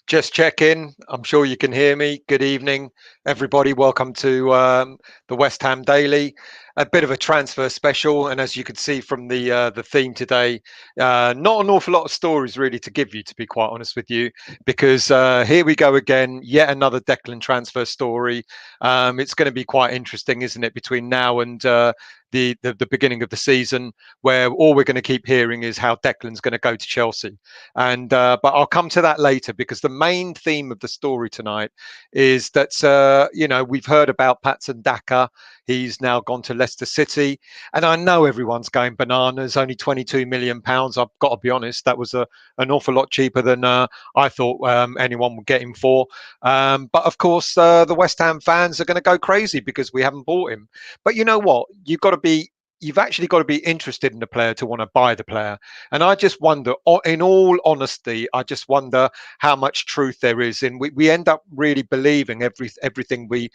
Just check in. I'm sure you can hear me. Good evening, everybody. Welcome to the West Ham Daily. A bit of a transfer special, and as you can see from the theme today, not an awful lot of stories really to give you, to be quite honest with you, because here we go again, yet another Declan transfer story. It's going to be quite interesting, isn't it, between now and the beginning of the season, where all we're going to keep hearing is how Declan's going to go to Chelsea. And but I'll come to that later, because the main theme of the story tonight is that we've heard about Patson Daka. He's now gone to Leicester City, and I know everyone's going bananas. Only £22 million. I've got to be honest, that was an awful lot cheaper than I thought anyone would get him for. But of course, the West Ham fans are going to go crazy because we haven't bought him. But you know what? You've actually got to be interested in the player to want to buy the player. And I just wonder, in all honesty, I just wonder how much truth there is in. We end up really believing everything we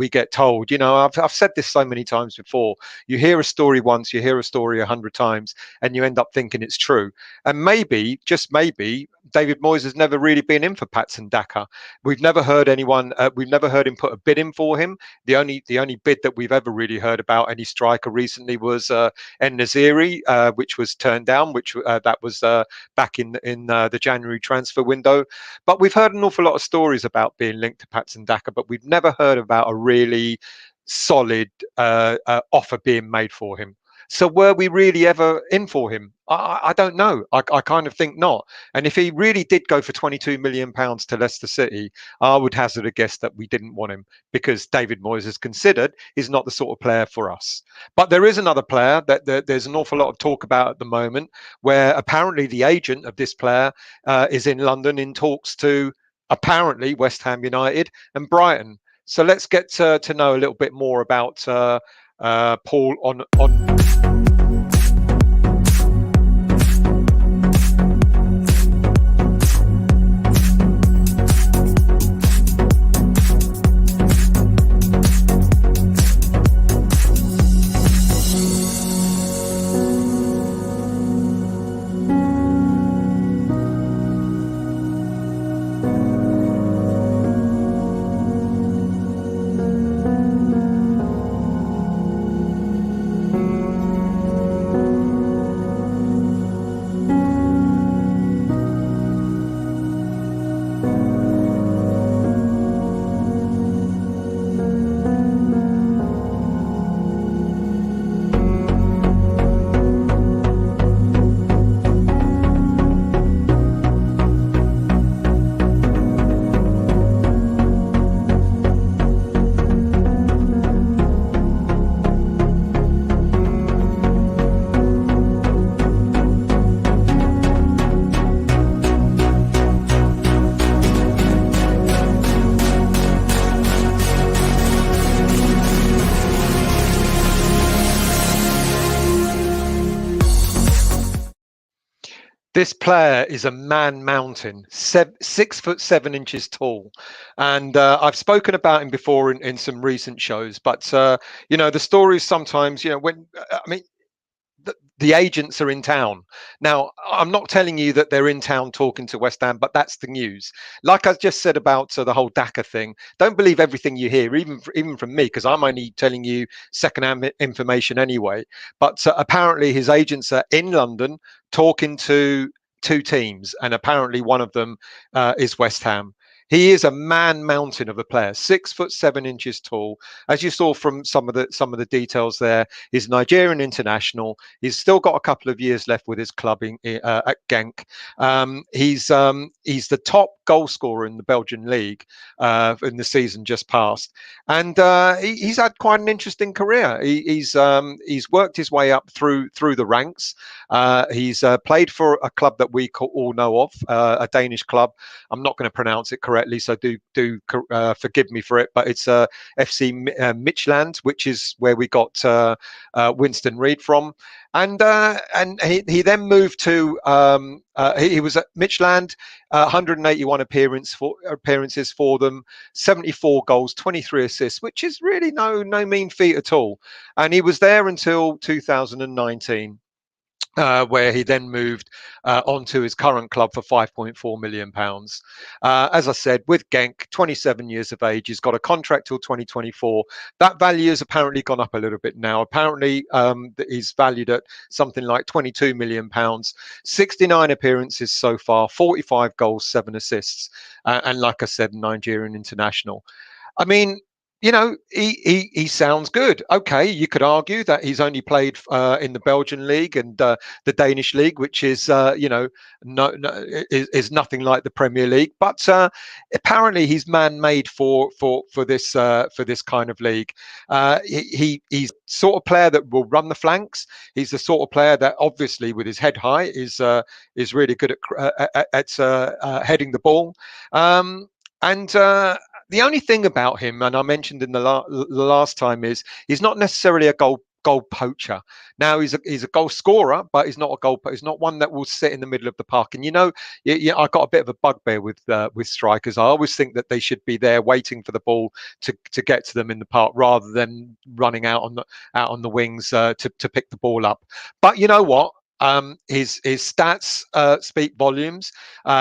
get told. You know, I've said this so many times before. You hear a story once, you hear a story 100 times, and you end up thinking it's true. And maybe, just maybe, David Moyes has never really been in for Patson Daka. We've never heard anyone. We've never heard him put a bid in for him. The only bid that we've ever really heard about any striker recently was En-Nesyri, which was turned down. That was back in the January transfer window. But we've heard an awful lot of stories about being linked to Patson Daka, but we've never heard about a really solid offer being made for him. So were we really ever in for him? I don't know. I kind of think not. And if he really did go for £22 million to Leicester City, I would hazard a guess that we didn't want him, because David Moyes has considered he's not the sort of player for us. But there is another player that there's an awful lot of talk about at the moment, where apparently the agent of this player is in London in talks to apparently West Ham United and Brighton. So let's get to know a little bit more about Paul on. This player is a man mountain, 6'7" tall, and I've spoken about him before in some recent shows. But the stories sometimes, when the agents are in town. Now, I'm not telling you that they're in town talking to West Ham, but that's the news. Like I just said about the whole Daka thing, don't believe everything you hear, even from me, because I'm only telling you secondhand information anyway. But apparently his agents are in London talking to two teams, and apparently one of them is West Ham. He is a man mountain of a player, 6'7" tall. As you saw from some of the details there, he's Nigerian international. He's still got a couple of years left with his club at Genk. He's the top goal scorer in the Belgian league in the season just past, and he's had quite an interesting career. He's worked his way up through the ranks. He's played for a club that we all know of, a Danish club. I'm not going to pronounce it correctly, so do forgive me for it. But it's FC Midtjylland, which is where we got Winston Reid from. And he then moved to he was at Midtjylland, 181 appearances for them, 74 goals, 23 assists, which is really no mean feat at all. And he was there until 2019. Where he then moved on to his current club for £5.4 million. As I said, with Genk, 27 years of age, he's got a contract till 2024. That value has apparently gone up a little bit now. Apparently, he's valued at something like £22 million, 69 appearances so far, 45 goals, 7 assists, and like I said, Nigerian international. I mean, he sounds good. Okay, you could argue that he's only played in the Belgian league and the Danish league, which is is nothing like the Premier League. But apparently, he's man-made for this kind of league. He's sort of player that will run the flanks. He's the sort of player that, obviously, with his head high, is really good at heading the ball. The only thing about him, and I mentioned in the last time, is he's not necessarily a goal poacher. Now he's a goal scorer, but he's not a goal. He's not one that will sit in the middle of the park. And I got a bit of a bugbear with strikers. I always think that they should be there waiting for the ball to get to them in the park, rather than running out on the wings to pick the ball up. But you know what? His stats speak volumes.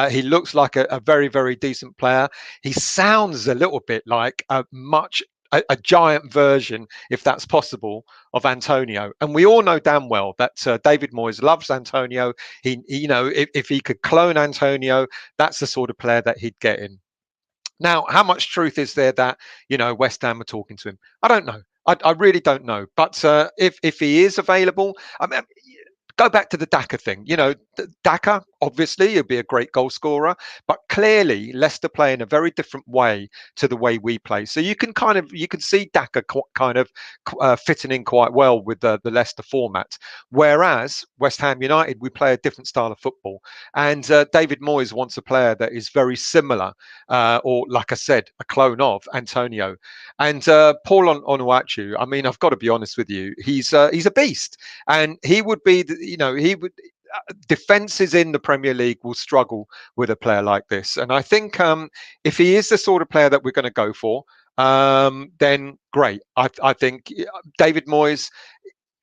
He looks like a very, very decent player. He sounds a little bit like a giant version, if that's possible, of Antonio. And we all know damn well that David Moyes loves Antonio. If he could clone Antonio, that's the sort of player that he'd get in. Now, how much truth is there that West Ham are talking to him? I don't know. I really don't know. But if he is available, I mean, go back to the Daka thing. Daka, obviously, he'll be a great goal scorer, but clearly Leicester play in a very different way to the way we play. So you can see Daka kind of fitting in quite well with the Leicester format. Whereas West Ham United, we play a different style of football, and David Moyes wants a player that is very similar, or like I said, a clone of Antonio. And Paul Onuachu, I mean, I've got to be honest with you, he's a beast, and he would be. He would. Defenses in the Premier League will struggle with a player like this, and I think if he is the sort of player that we're going to go for, then great. I think David Moyes,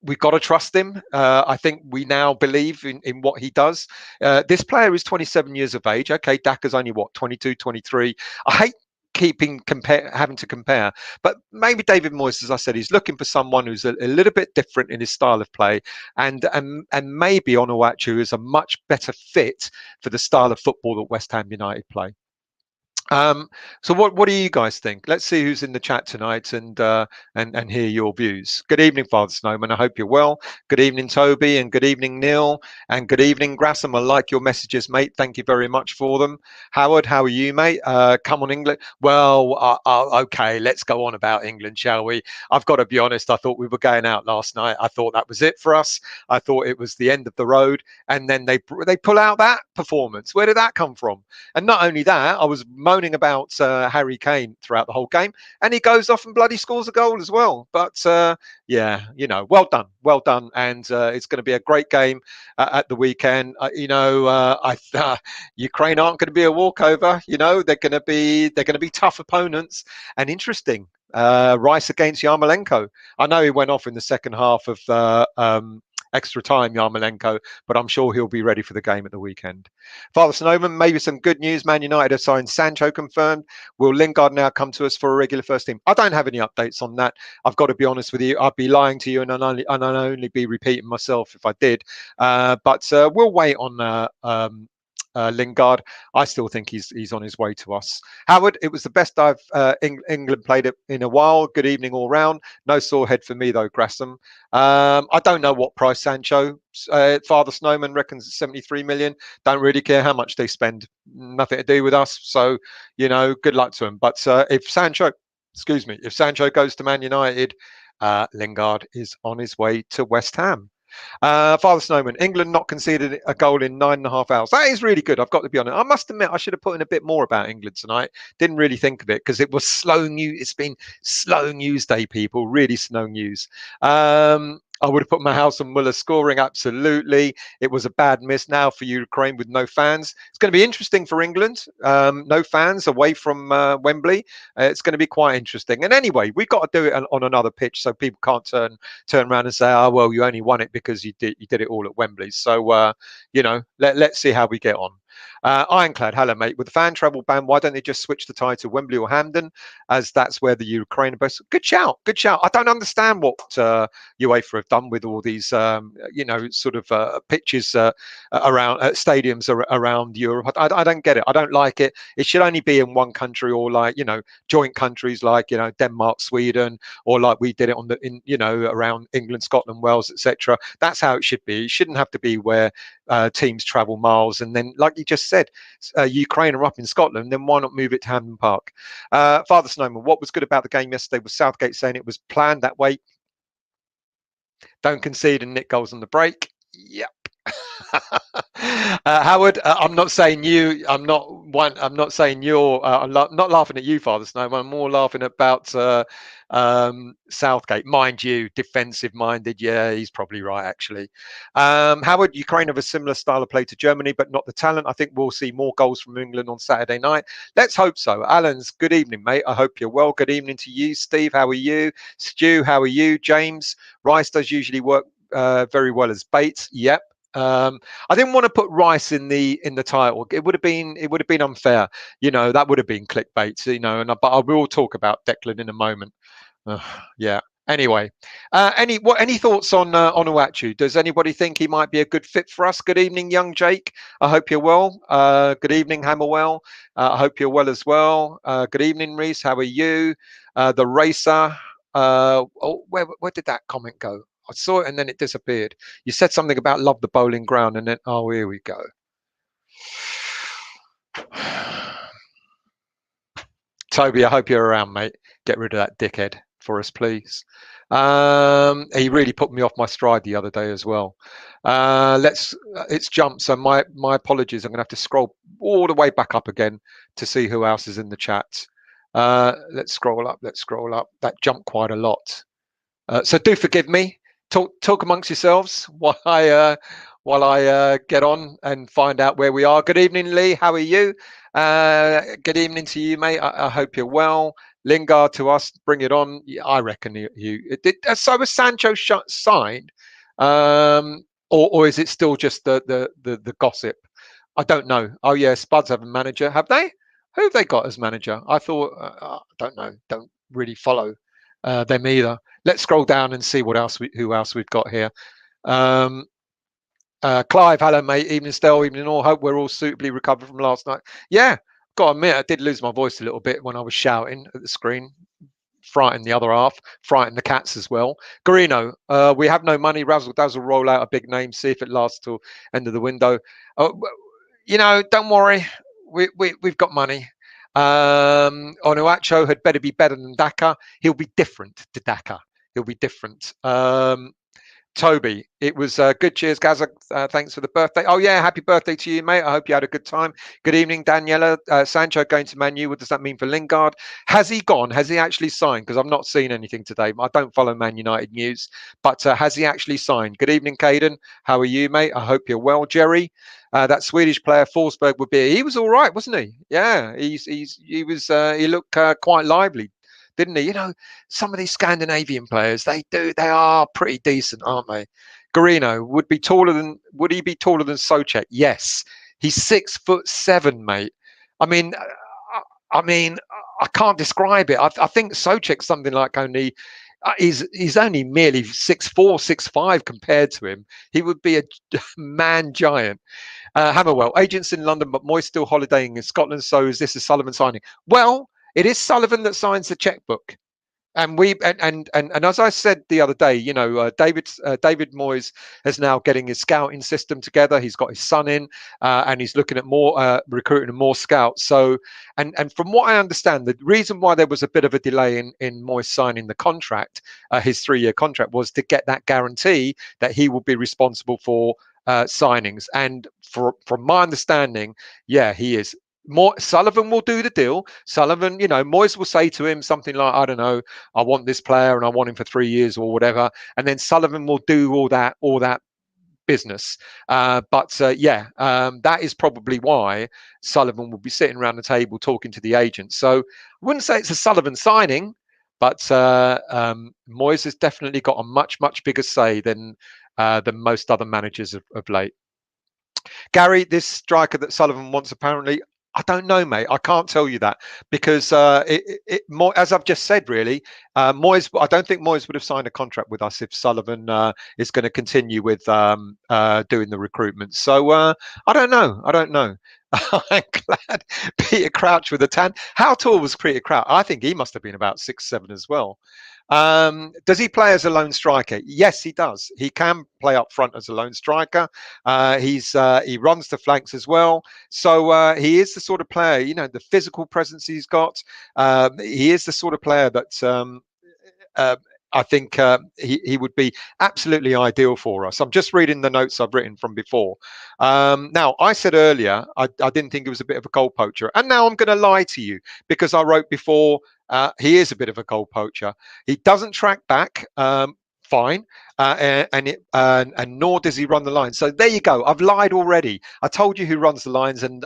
we've got to trust him. I think we now believe in what he does. This player is 27 years of age. Okay, Daka's only 22, 23. I hate having to compare, but maybe David Moyes, as I said, he's looking for someone who's a little bit different in his style of play, and maybe Onuachu is a much better fit for the style of football that West Ham United play. So what do you guys think? Let's see who's in the chat tonight and hear your views. Good evening, Father Snowman. I hope you're well. Good evening, Toby, and good evening, Neil, and good evening, Grassam. I like your messages, mate. Thank you very much for them. Howard, how are you, mate? Come on, England. Well, okay, let's go on about England, shall we? I've got to be honest. I thought we were going out last night. I thought that was it for us. I thought it was the end of the road, and then they pull out that performance. Where did that come from? And not only that, I was moaning about Harry Kane throughout the whole game, and he goes off and bloody scores a goal as well. But yeah, well done, and it's going to be a great game at the weekend. Ukraine aren't going to be a walkover. They're going to be tough opponents, and interesting. Rice against Yarmolenko. I know he went off in the second half of extra time, Yarmolenko, but I'm sure he'll be ready for the game at the weekend. Father Snowman, maybe some good news. Man United have signed Sancho, confirmed. Will Lingard now come to us for a regular first team? I don't have any updates on that. I've got to be honest with you. I'd be lying to you, and I'd only be repeating myself if I did. But we'll wait on Lingard. I still think he's on his way to us. Howard, it was the best England played it in a while. Good evening all round. No sore head for me though, Gresham. I don't know what price Sancho. Father Snowman reckons it's 73 million. Don't really care how much they spend. Nothing to do with us. So, good luck to him. But if Sancho goes to Man United, Lingard is on his way to West Ham. Father Snowman, England not conceded a goal in 9.5 hours. That is really good. I've got to be honest. I must admit, I should have put in a bit more about England tonight. Didn't really think of it because it was slow news. It's been slow news day, people. Really slow news. I would have put my house on Muller scoring. Absolutely. It was a bad miss now for Ukraine with no fans. It's going to be interesting for England. No fans away from Wembley. It's going to be quite interesting. And anyway, we've got to do it on another pitch so people can't turn around and say, oh, well, you only won it because you did it all at Wembley. So, let's see how we get on. Ironclad, hello, mate. With the fan travel ban, why don't they just switch the tie to Wembley or Hampden, as that's where the Ukraine are based? Good shout. I don't understand what UEFA have done with all these, pitches around stadiums around Europe. I don't get it. I don't like it. It should only be in one country, or joint countries like Denmark, Sweden, or like we did it around England, Scotland, Wales, etc. That's how it should be. It shouldn't have to be where teams travel miles, and then, like you just said, Ukraine are up in Scotland, then why not move it to Hampden Park? Father Snowman, what was good about the game yesterday was Southgate saying it was planned that way. Don't concede and nick goals on the break. Yep. Howard, I'm not saying you. I'm not saying you're. I'm not laughing at you, Father Snowman. I'm more laughing about Southgate. Mind you, defensive-minded. Yeah, he's probably right, actually. Howard, Ukraine have a similar style of play to Germany, but not the talent. I think we'll see more goals from England on Saturday night. Let's hope so. Alan's, good evening, mate. I hope you're well. Good evening to you, Steve. How are you? Stu, how are you? James, Rice does usually work very well as bait. Yep. I didn't want to put Rice in the title. It would have been unfair. That would have been clickbait. But I will talk about Declan in a moment. Yeah. Anyway, any thoughts on Onuachu? Does anybody think he might be a good fit for us? Good evening, young Jake. I hope you're well. Good evening, Hammerwell. I hope you're well as well. Good evening, Reese. How are you? The racer. Where did that comment go? I saw it and then it disappeared. You said something about love the bowling ground, and then here we go. Toby, I hope you're around, mate. Get rid of that dickhead for us, please. He really put me off my stride the other day as well. It's jumped, so my apologies. I'm gonna have to scroll all the way back up again to see who else is in the chat. Let's scroll up. That jumped quite a lot. So do forgive me. Talk amongst yourselves while I get on and find out where we are. Good evening, Lee. How are you? Good evening to you, mate. I hope you're well. Lingard to us. Bring it on. Yeah, I reckon you did. So was Sancho signed, or is it still just the gossip? I don't know. Oh yeah, Spuds have a manager. Have they? Who have they got as manager? I thought. I don't know. Don't really follow them either. Let's scroll down and see who else we've got here. Clive, hello, mate. Evening, Stell. Evening, all. Hope we're all suitably recovered from last night. Yeah, got to admit, I did lose my voice a little bit when I was shouting at the screen. Frightened the other half, frightened the cats as well. Garino, we have no money. Razzle dazzle, roll out a big name, see if it lasts till end of the window. Don't worry, we've got money. Onuachu had better be better than Daka. He'll be different to Daka. He'll be different. Toby, it was good. Cheers, Gaza. Thanks for the birthday. Oh yeah, happy birthday to you, mate. I hope you had a good time. Good evening, Daniela. Sancho going to Man U. What does that mean for Lingard? Has he gone? Has he actually signed? Because I've not seen anything today. I don't follow Man United news, but has he actually signed? Good evening, Caden. How are you, mate? I hope you're well, Jerry. That Swedish player Forsberg would be. He was all right, wasn't he? Yeah, he was. He looked quite lively, didn't he? Some of these Scandinavian players, they are pretty decent, aren't they? Garino would he be taller than Souček? Yes, he's 6'7", mate. I mean, I can't describe it. I think Souček's something like only. He's only merely 6'4", 6'5" compared to him. He would be a man giant. Hammerwell, agents in London, but Moyes still holidaying in Scotland. So is this a Sullivan signing? Well, it is Sullivan that signs the checkbook. And as I said the other day, David Moyes is now getting his scouting system together. He's got his son in, and he's looking at more recruiting more scouts. So, and from what I understand, the reason why there was a bit of a delay in Moyes signing the contract, his 3-year contract, was to get that guarantee that he will be responsible for signings. And from my understanding, yeah, he is. Sullivan will do the deal. Sullivan, Moyes will say to him something like, I don't know, I want this player and I want him for 3 years or whatever. And then Sullivan will do all that business. That is probably why Sullivan will be sitting around the table talking to the agent. So I wouldn't say it's a Sullivan signing, but Moyes has definitely got a much, much bigger say than most other managers of late. Gary, this striker that Sullivan wants, apparently, I don't know, mate. I can't tell you that because as I've just said, really, Moyes. I don't think Moyes would have signed a contract with us if Sullivan is going to continue with doing the recruitment. So I don't know. I'm glad Peter Crouch with a tan. How tall was Peter Crouch? I think he must have been about 6'7" as well. Does he play as a lone striker? Yes, he does. He can play up front as a lone striker. He runs the flanks as well. So he is the sort of player, the physical presence he's got. He is the sort of player that I think he would be absolutely ideal for us. I'm just reading the notes I've written from before. Now, I said earlier I didn't think he was a bit of a goal poacher, and now I'm going to lie to you because I wrote before he is a bit of a goal poacher. He doesn't track back. Fine, and nor does he run the lines. So there you go. I've lied already. I told you who runs the lines, and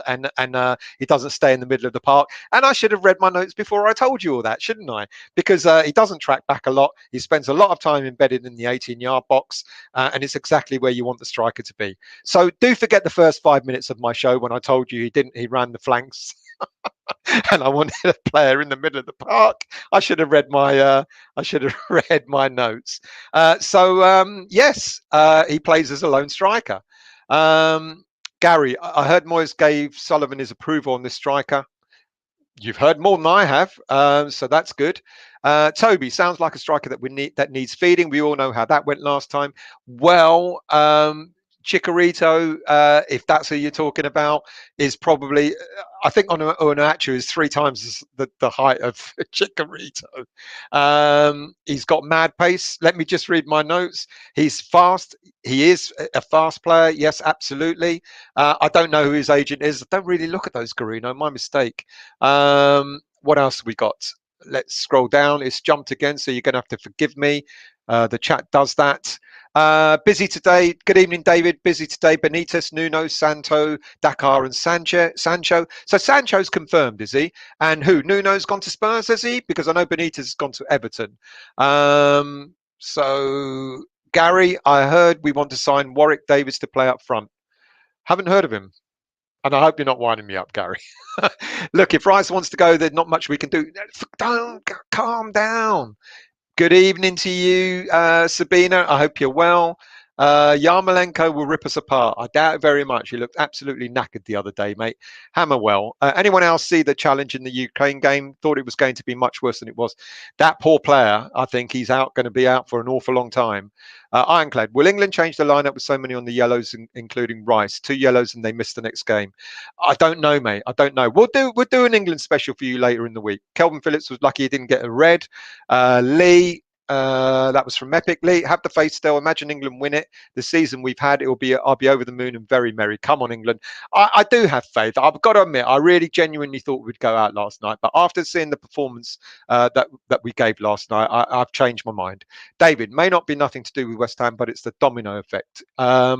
he doesn't stay in the middle of the park. And I should have read my notes before I told you all that, shouldn't I? Because he doesn't track back a lot. He spends a lot of time embedded in the 18-yard box, and it's exactly where you want the striker to be. So do forget the first 5 minutes of my show when I told you he ran the flanks. And I wanted a player in the middle of the park. I should have read my notes. Yes, he plays as a lone striker. Gary, I heard Moyes gave Sullivan his approval on this striker. You've heard more than I have, so that's good. Toby, sounds like a striker that needs feeding. We all know how that went last time. Well, Chicharito, if that's who you're talking about, is probably, I think Onuachu is 3 times the height of Chicharito. He's got mad pace. Let me just read my notes. He's fast. He is a fast player. Yes, absolutely. I don't know who his agent is. I don't really look at those, Garino. My mistake. What else have we got? Let's scroll down. It's jumped again, so you're going to have to forgive me. The chat does that. Busy today. Good evening, David. Busy today. Benitez, Nuno, Santo, Daka, and Sancho. So Sancho's confirmed, is he? And who? Nuno's gone to Spurs, has he? Because I know Benitez has gone to Everton. So Gary, I heard we want to sign Warwick Davis to play up front. Haven't heard of him. And I hope you're not winding me up, Gary. Look, if Rice wants to go, there's not much we can do. Don't calm down. Good evening to you, Sabina. I hope you're well. Yarmolenko will rip us apart. I doubt it very much. He looked absolutely knackered the other day, mate. Hammerwell. Anyone else see the challenge in the Ukraine game? Thought it was going to be much worse than it was. That poor player, I think he's going to be out for an awful long time. Ironclad. Will England change the lineup with so many on the yellows, including Rice? 2 yellows and they missed the next game. I don't know, mate. I don't know. We'll do an England special for you later in the week. Kelvin Phillips was lucky he didn't get a red. Lee. That was from Epic. Lee, have the faith still. Imagine England win it. The season we've had, I'll be over the moon and very merry. Come on, England. I do have faith. I've got to admit, I really genuinely thought we'd go out last night. But after seeing the performance that we gave last night, I've changed my mind. David, may not be nothing to do with West Ham, but it's the domino effect. Are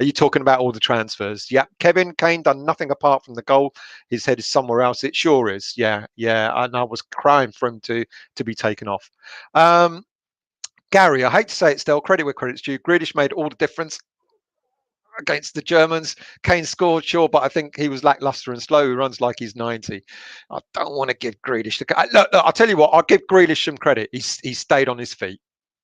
you talking about all the transfers? Yeah. Kevin Kane done nothing apart from the goal. His head is somewhere else. It sure is. Yeah. And I was crying for him to be taken off. Gary, I hate to say it still, credit where credit's due. Grealish made all the difference. against the Germans. Kane scored, sure, but I think he was lackluster and slow. He runs like he's 90. I don't want to give Grealish the look. I'll tell you what. I'll give Grealish some credit. He stayed on his feet.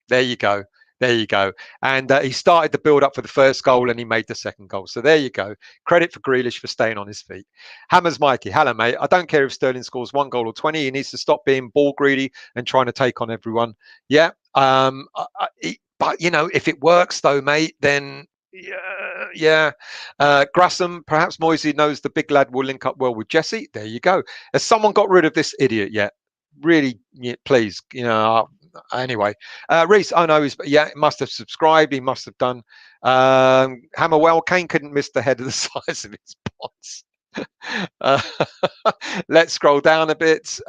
There you go. There you go. And he started the build up for the first goal and he made the second goal. So there you go. Credit for Grealish for staying on his feet. Hammers Mikey. Hello, mate. I don't care if Sterling scores 1 goal or 20. He needs to stop being ball greedy and trying to take on everyone. Yeah. But, if it works, though, mate, then yeah. Graham, perhaps Moyes knows the big lad will link up well with Jesse. There you go. Has someone got rid of this idiot yet? Really, please, anyway. Reese, oh no, he must have subscribed. He must have done. Hammerwell, Kane couldn't miss the head of the size of his bots. Let's scroll down a bit.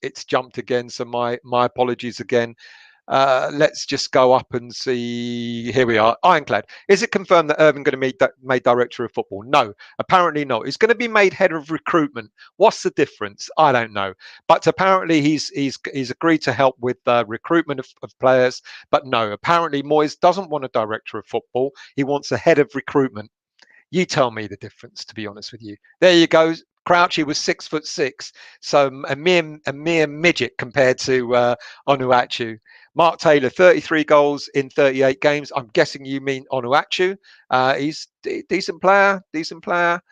It's jumped again, so my apologies again. Let's just go up and see. Here we are. Ironclad. Is it confirmed that Irving going to be made director of football? No, apparently not. He's going to be made head of recruitment. What's the difference? I don't know. But apparently he's agreed to help with recruitment of players. But no, apparently Moyes doesn't want a director of football. He wants a head of recruitment. You tell me the difference, to be honest with you. There you go. Crouchy was 6'6", so a mere midget compared to Onuachu. Mark Taylor, 33 goals in 38 games. I'm guessing you mean Onuachu. He's decent player. Garino,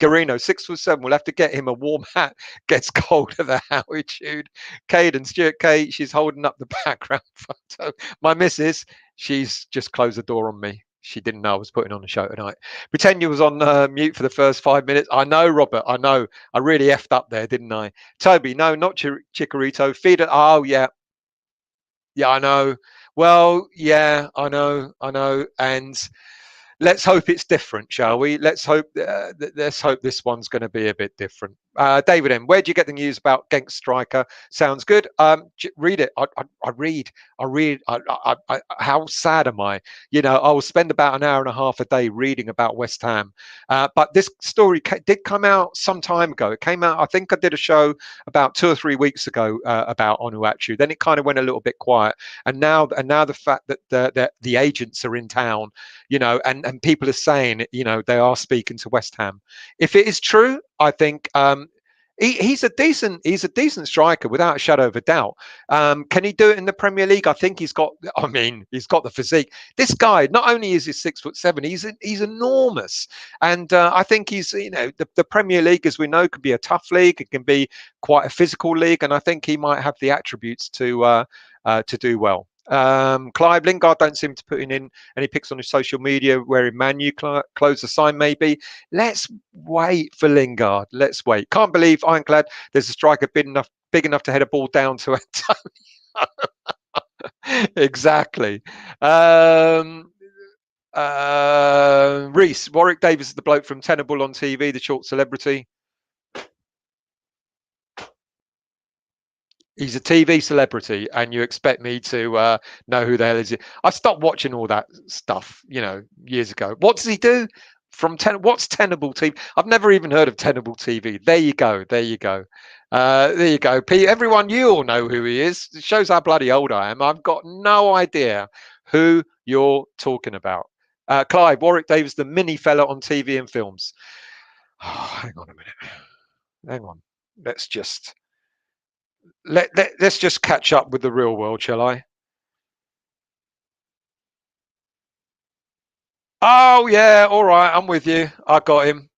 6'7". We'll have to get him a warm hat. Gets colder the altitude. Caden, Stuart K, she's holding up the background photo. My missus, she's just closed the door on me. She didn't know I was putting on a show tonight. Pretend you was on mute for the first 5 minutes. I know, Robert. I know. I really effed up there, didn't I? Toby, no, not Chikorito. Feed it. Oh, yeah. Yeah, I know. Well, yeah, I know. And let's hope it's different, shall we? Let's hope this one's going to be a bit different. David M, where do you get the news about Genk striker? Sounds good. Read it. I read. How sad am I? I will spend about an hour and a half a day reading about West Ham. But this story did come out some time ago. It came out, I think I did a show about 2 or 3 weeks ago about Onuachu. Then it kind of went a little bit quiet. And now the fact that the agents are in town, and people are saying, they are speaking to West Ham. If it is true, I think he's a decent striker without a shadow of a doubt. Can he do it in the Premier League? I think he's got the physique. This guy, not only is he 6'7", he's enormous, and I think he's the Premier League, as we know, can be a tough league. It can be quite a physical league, and I think he might have the attributes to do well. Clive, Lingard don't seem to put in any pics on his social media wearing Man U clothes, a sign maybe. Let's wait for Lingard. Let's wait. Can't believe, Ironclad, there's a striker big enough to head a ball down to Antonio. Exactly. Reese, Warwick Davis is the bloke from Tenable on TV, the short celebrity. He's a TV celebrity, and you expect me to know who the hell is he? I stopped watching all that stuff, years ago. What does he do? What's Tenable TV? I've never even heard of Tenable TV. There you go. Pete, everyone, you all know who he is. It shows how bloody old I am. I've got no idea who you're talking about. Clive, Warwick Davis, the mini fella on TV and films. Oh, hang on a minute. Hang on. Let's just catch up with the real world, shall I? Oh yeah, all right, I'm with you. I got him.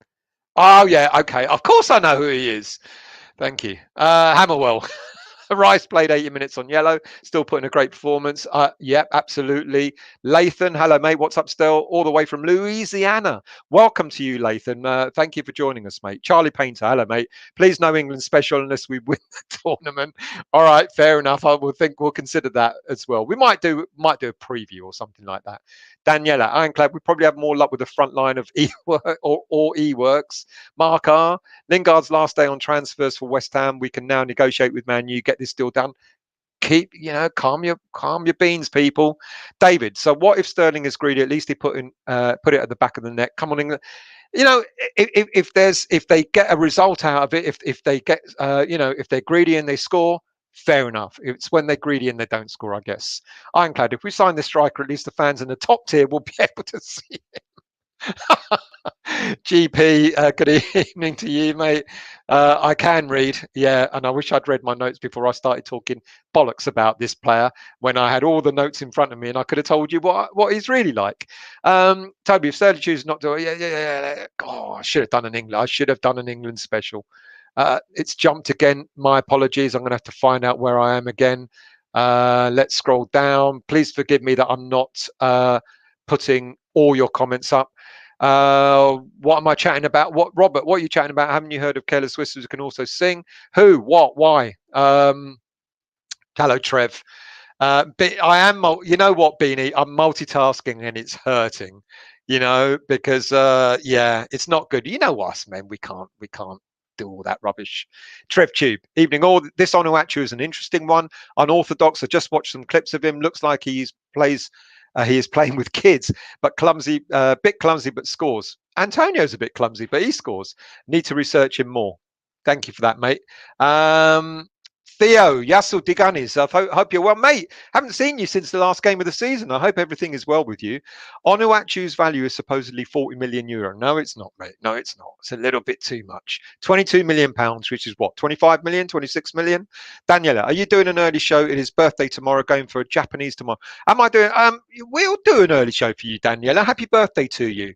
Oh yeah, okay. Of course I know who he is. Thank you. Hammerwell. Rice played 80 minutes on yellow, still putting a great performance. Yep, absolutely. Lathan, hello mate, what's up still? All the way from Louisiana. Welcome to you, Lathan. Thank you for joining us, mate. Charlie Painter, hello mate. Please no England special unless we win the tournament. All right, fair enough. We'll consider that as well. We might do a preview or something like that. Daniela, Ironclad, we probably have more luck with the front line of E-Works. Mark R, Lingard's last day on transfers for West Ham. We can now negotiate with Man U, get this deal done. Calm your beans, people. David, so what if Sterling is greedy? At least he put it at the back of the net. Come on, England. If they get a result out of it, if they get if they're greedy and they score, Fair enough. It's when they're greedy and they don't score, I guess. Ironclad, if we sign this striker, at least the fans in the top tier will be able to see GP, good evening to you, mate. I can read, yeah, and I wish I'd read my notes before I started talking bollocks about this player when I had all the notes in front of me and I could have told you what he's really like. Toby, if Sterling chooses not to, yeah. Oh, I should have done an England. I should have done an England special. It's jumped again. My apologies. I'm going to have to find out where I am again. Let's scroll down. Please forgive me that I'm not putting all your comments up. What am I chatting about? What, Robert? What are you chatting about? Haven't you heard of careless whistles who can also sing? Who? What? Why? Hello, Trev. But I am, you know what, Beanie? I'm multitasking and it's hurting, because yeah, it's not good. You know us, man. We can't do all that rubbish. Trev Tube, evening all. This Onuachu is an interesting one. Unorthodox. I just watched some clips of him. Looks like he is playing with kids, but clumsy, bit clumsy, but scores. Antonio's a bit clumsy, but he scores. Need to research him more. Thank you for that, mate. Theo, Yassel Diganis, I hope you're well, mate. Haven't seen you since the last game of the season. I hope everything is well with you. Onuachu's value is supposedly 40 million euro. No, it's not, mate. No, it's not. It's a little bit too much. 22 million pounds, which is what, 25 million, 26 million? Daniela, are you doing an early show? It is birthday tomorrow, going for a Japanese tomorrow. Am I doing, we'll do an early show for you, Daniela. Happy birthday to you.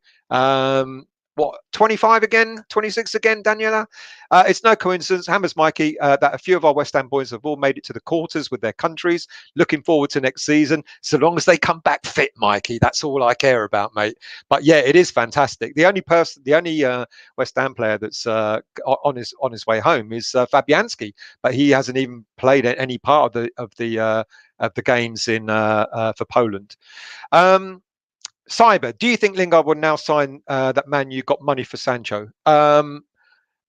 What, 25 again, 26 again, Daniela? It's no coincidence, Hammers Mikey, that a few of our West Ham boys have all made it to the quarters with their countries. Looking forward to next season, so long as they come back fit, Mikey. That's all I care about, mate. But yeah, it is fantastic. The only West Ham player that's on his way home is Fabianski, but he hasn't even played any part of the games in for Poland. Cyber, do you think Lingard will now sign that Man U got money for Sancho? I'm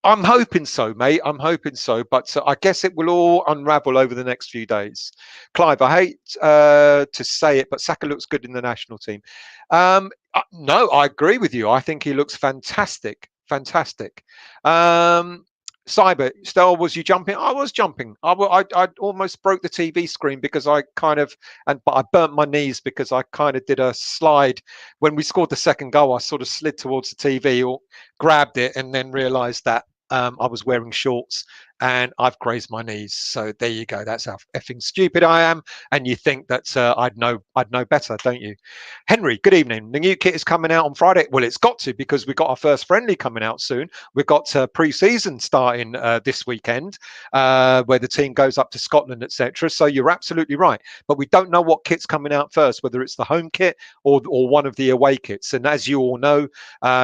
hoping so, mate. I'm hoping so, but I guess it will all unravel over the next few days. Clive, I hate to say it, but Saka looks good in the national team. No, I agree with you. I think he looks fantastic. Fantastic. Cyber, Stel, was you jumping? I was jumping. I almost broke the TV screen because I but I burnt my knees because I kind of did a slide when we scored the second goal. I sort of slid towards the TV or grabbed it and then realised that I was wearing shorts and I've grazed my knees. So there you go. That's how effing stupid I am. And you think that I'd know better, don't you? Henry, good evening. The new kit is coming out on Friday. Well, it's got to, because we've got our first friendly coming out soon. We've got pre-season starting this weekend, where the team goes up to Scotland, etc. So you're absolutely right. But we don't know what kit's coming out first, whether it's the home kit or one of the away kits. And as you all know,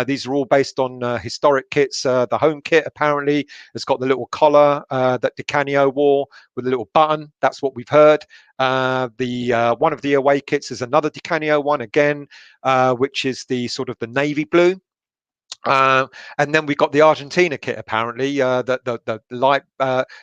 these are all based on historic kits. The home kit apparently has got the little collar that Di Canio wore with a little button. That's what we've heard. The one of the away kits is another Di Canio one again, which is the sort of the navy blue. And then we got the Argentina kit, apparently, the light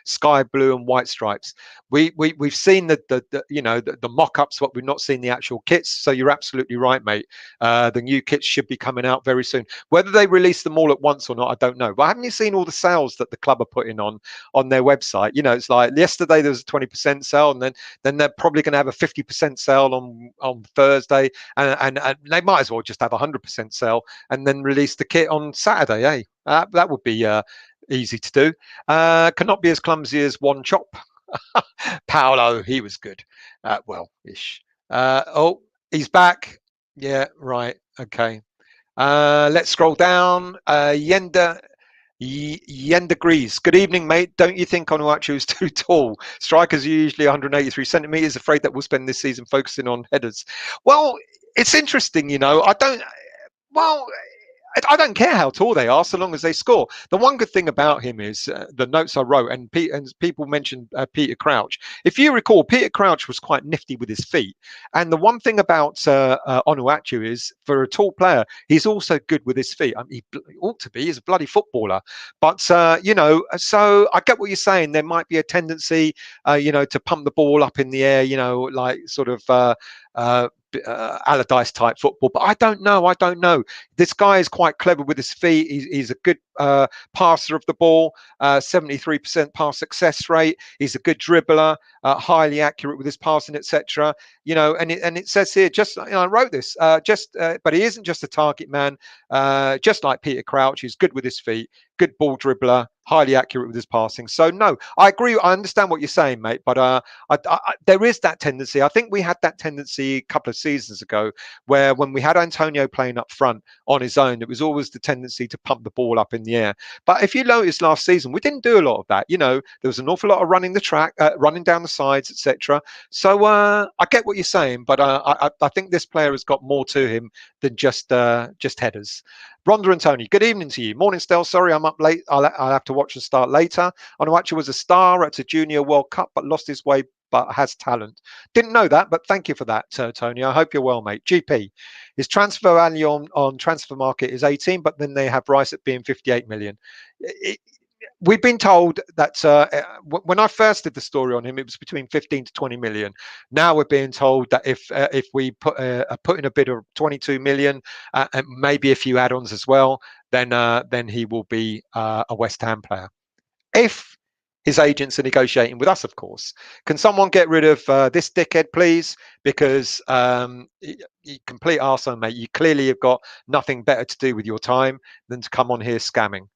sky blue and white stripes. We've seen the mock-ups, but we've not seen the actual kits. So you're absolutely right, mate. The new kits should be coming out very soon. Whether they release them all at once or not, I don't know. But haven't you seen all the sales that the club are putting on their website? It's like yesterday there was a 20% sale, and then they're probably going to have a 50% sale on Thursday, and they might as well just have a 100% sale and then release the kit on Saturday, eh? That would be easy to do. Cannot be as clumsy as one chop. Paolo, he was good. Well-ish. Oh, he's back. Yeah, right. Okay. Let's scroll down. Yenda Grease. Good evening, mate. Don't you think Onuachu is too tall? Strikers are usually 183 centimeters. Afraid that we'll spend this season focusing on headers. Well, it's interesting, I don't care how tall they are, so long as they score. The one good thing about him is the notes I wrote, and people mentioned Peter Crouch. If you recall, Peter Crouch was quite nifty with his feet. And the one thing about Onuachu is, for a tall player, he's also good with his feet. I mean, he ought to be. He's a bloody footballer. But, so I get what you're saying. There might be a tendency, to pump the ball up in the air, like sort of Allardyce type football, but I don't know. This guy is quite clever with his feet. He's a good passer of the ball, 73% pass success rate. He's a good dribbler, highly accurate with his passing, etc. And it says here, just I wrote this, but he isn't just a target man, just like Peter Crouch. He's good with his feet, good ball dribbler, highly accurate with his passing. So no, I agree. I understand what you're saying, mate, but there is that tendency. I think we had that tendency a couple of seasons ago, where when we had Antonio playing up front on his own, it was always the tendency to pump the ball up in the air. But if you notice last season, we didn't do a lot of that. There was an awful lot of running the track, running down the sides, etc. So I get what you're saying, but I think this player has got more to him than just headers. Rhonda and Tony, good evening to you. Morning, Stel. Sorry, I'm up late. I'll have to watch the start later. Onuachu was a star at a Junior World Cup, but lost his way, but has talent. Didn't know that, but thank you for that, Tony. I hope you're well, mate. GP, his transfer value on transfer market is 18, but then they have Rice at being 58 million. We've been told that when I first did the story on him, it was between 15 to 20 million. Now we're being told that if we put in a bid of 22 million and maybe a few add-ons as well, then he will be a West Ham player. If his agents are negotiating with us, of course. Can someone get rid of this dickhead, please? Because you complete arsehole, mate. You clearly have got nothing better to do with your time than to come on here scamming.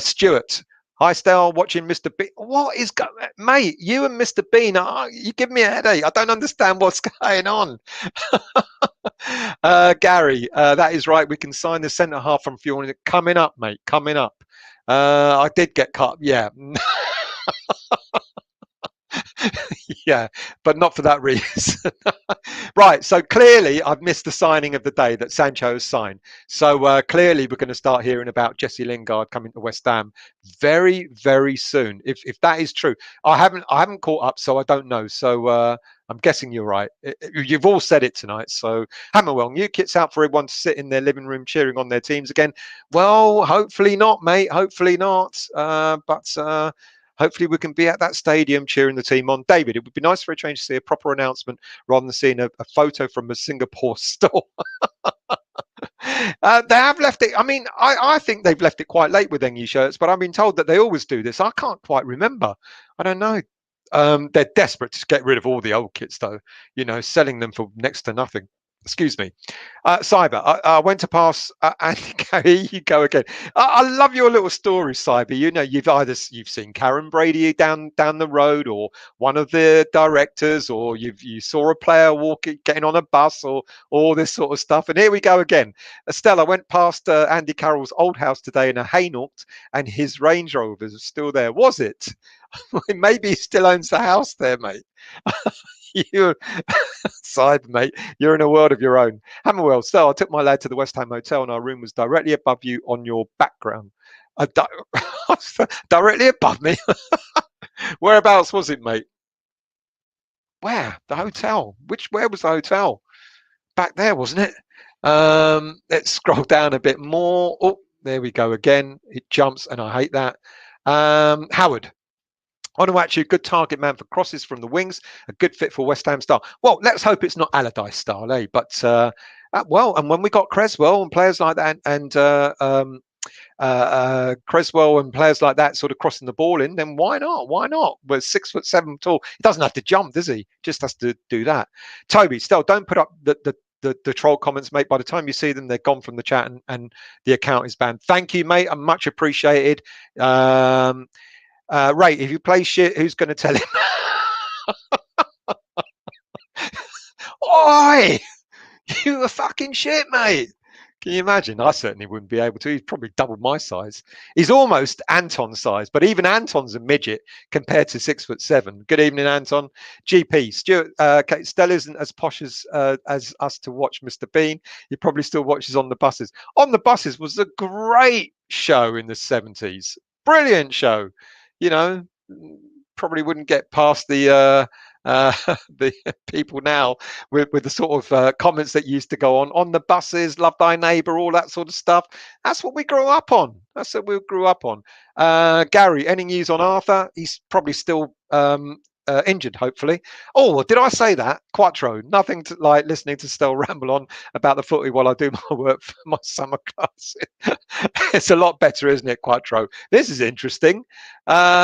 Stuart, hi, Stel, watching Mr. Bean. What is going, mate? You and Mr. Bean, you give me a headache. I don't understand what's going on. Gary, that is right. We can sign the centre half from Fiona. Coming up, mate. Coming up. I did get cut. Yeah. Yeah, but not for that reason. Right, so clearly I've missed the signing of the day that Sancho has signed. So clearly we're going to start hearing about Jesse Lingard coming to West Ham very, very soon. If that is true, I haven't caught up, so I don't know. So I'm guessing you're right. You've all said it tonight. So Hammerwell, new kit's out for everyone to sit in their living room cheering on their teams again. Well, hopefully not, mate. Hopefully not. But hopefully we can be at that stadium cheering the team on. David, it would be nice for a change to see a proper announcement rather than seeing a photo from a Singapore store. They have left it. I mean, I think they've left it quite late with their new shirts, but I've been told that they always do this. I can't quite remember. I don't know. They're desperate to get rid of all the old kits, though, selling them for next to nothing. Excuse me. Cyber, I went to pass Andy Carey. You go again. I love your little story, Cyber. You've seen Karen Brady down the road, or one of the directors, or you saw a player getting on a bus, or all this sort of stuff. And here we go again. Estelle, I went past Andy Carroll's old house today in a Hainault, and his Range Rover is still there. Was it? Maybe he still owns the house there, mate. You side, mate. You're in a world of your own. Hammerwell, so I took my lad to the West Ham Hotel, and our room was directly above you on your background. Directly above me. Whereabouts was it, mate? Where? The hotel? Where was the hotel? Back there, wasn't it? Let's scroll down a bit more. Oh, there we go again. It jumps, and I hate that. Howard. Onuachu, good target man for crosses from the wings, a good fit for West Ham style. Well, let's hope it's not Allardyce style, eh? But and when we got Creswell and players like that, and Creswell and players like that sort of crossing the ball in, then why not? Why not? We're 6'7" tall. He doesn't have to jump, does he? Just has to do that. Toby, still don't put up the troll comments, mate. By the time you see them, they're gone from the chat, and the account is banned. Thank you, mate. I'm much appreciated. Ray, if you play shit, who's going to tell him? Oi! You were fucking shit, mate. Can you imagine? I certainly wouldn't be able to. He's probably double my size. He's almost Anton's size, but even Anton's a midget compared to 6'7". Good evening, Anton. GP, Stuart, Stella isn't as posh as us to watch Mr. Bean. He probably still watches On the Buses. On the Buses was a great show in the 70s. Brilliant show. Probably wouldn't get past the people now with the sort of comments that used to go on the buses, love thy neighbor, all that sort of stuff. That's what we grew up on. Gary, any news on Arthur? He's probably still injured, hopefully. Oh, did I say that? Quattro. Nothing to like listening to Stell ramble on about the footy while I do my work for my summer class. It's a lot better, isn't it, Quattro? This is interesting. Something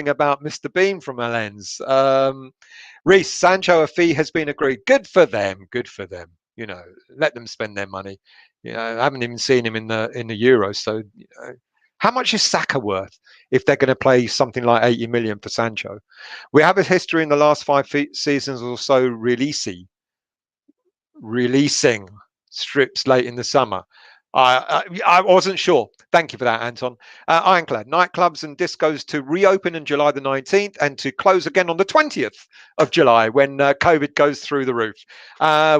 about Mr. Bean from Alens. Reese, Sancho, a fee has been agreed. Good for them. Good for them. You know, let them spend their money. You know, I haven't even seen him in the Euros. So, you know, how much is Saka worth if they're going to play something like 80 million for Sancho? We have a history in the last 5 seasons or so releasing strips late in the summer. I wasn't sure. Thank you for that, Anton. Ironclad, nightclubs and discos to reopen on July the 19th and to close again on the 20th of July when COVID goes through the roof.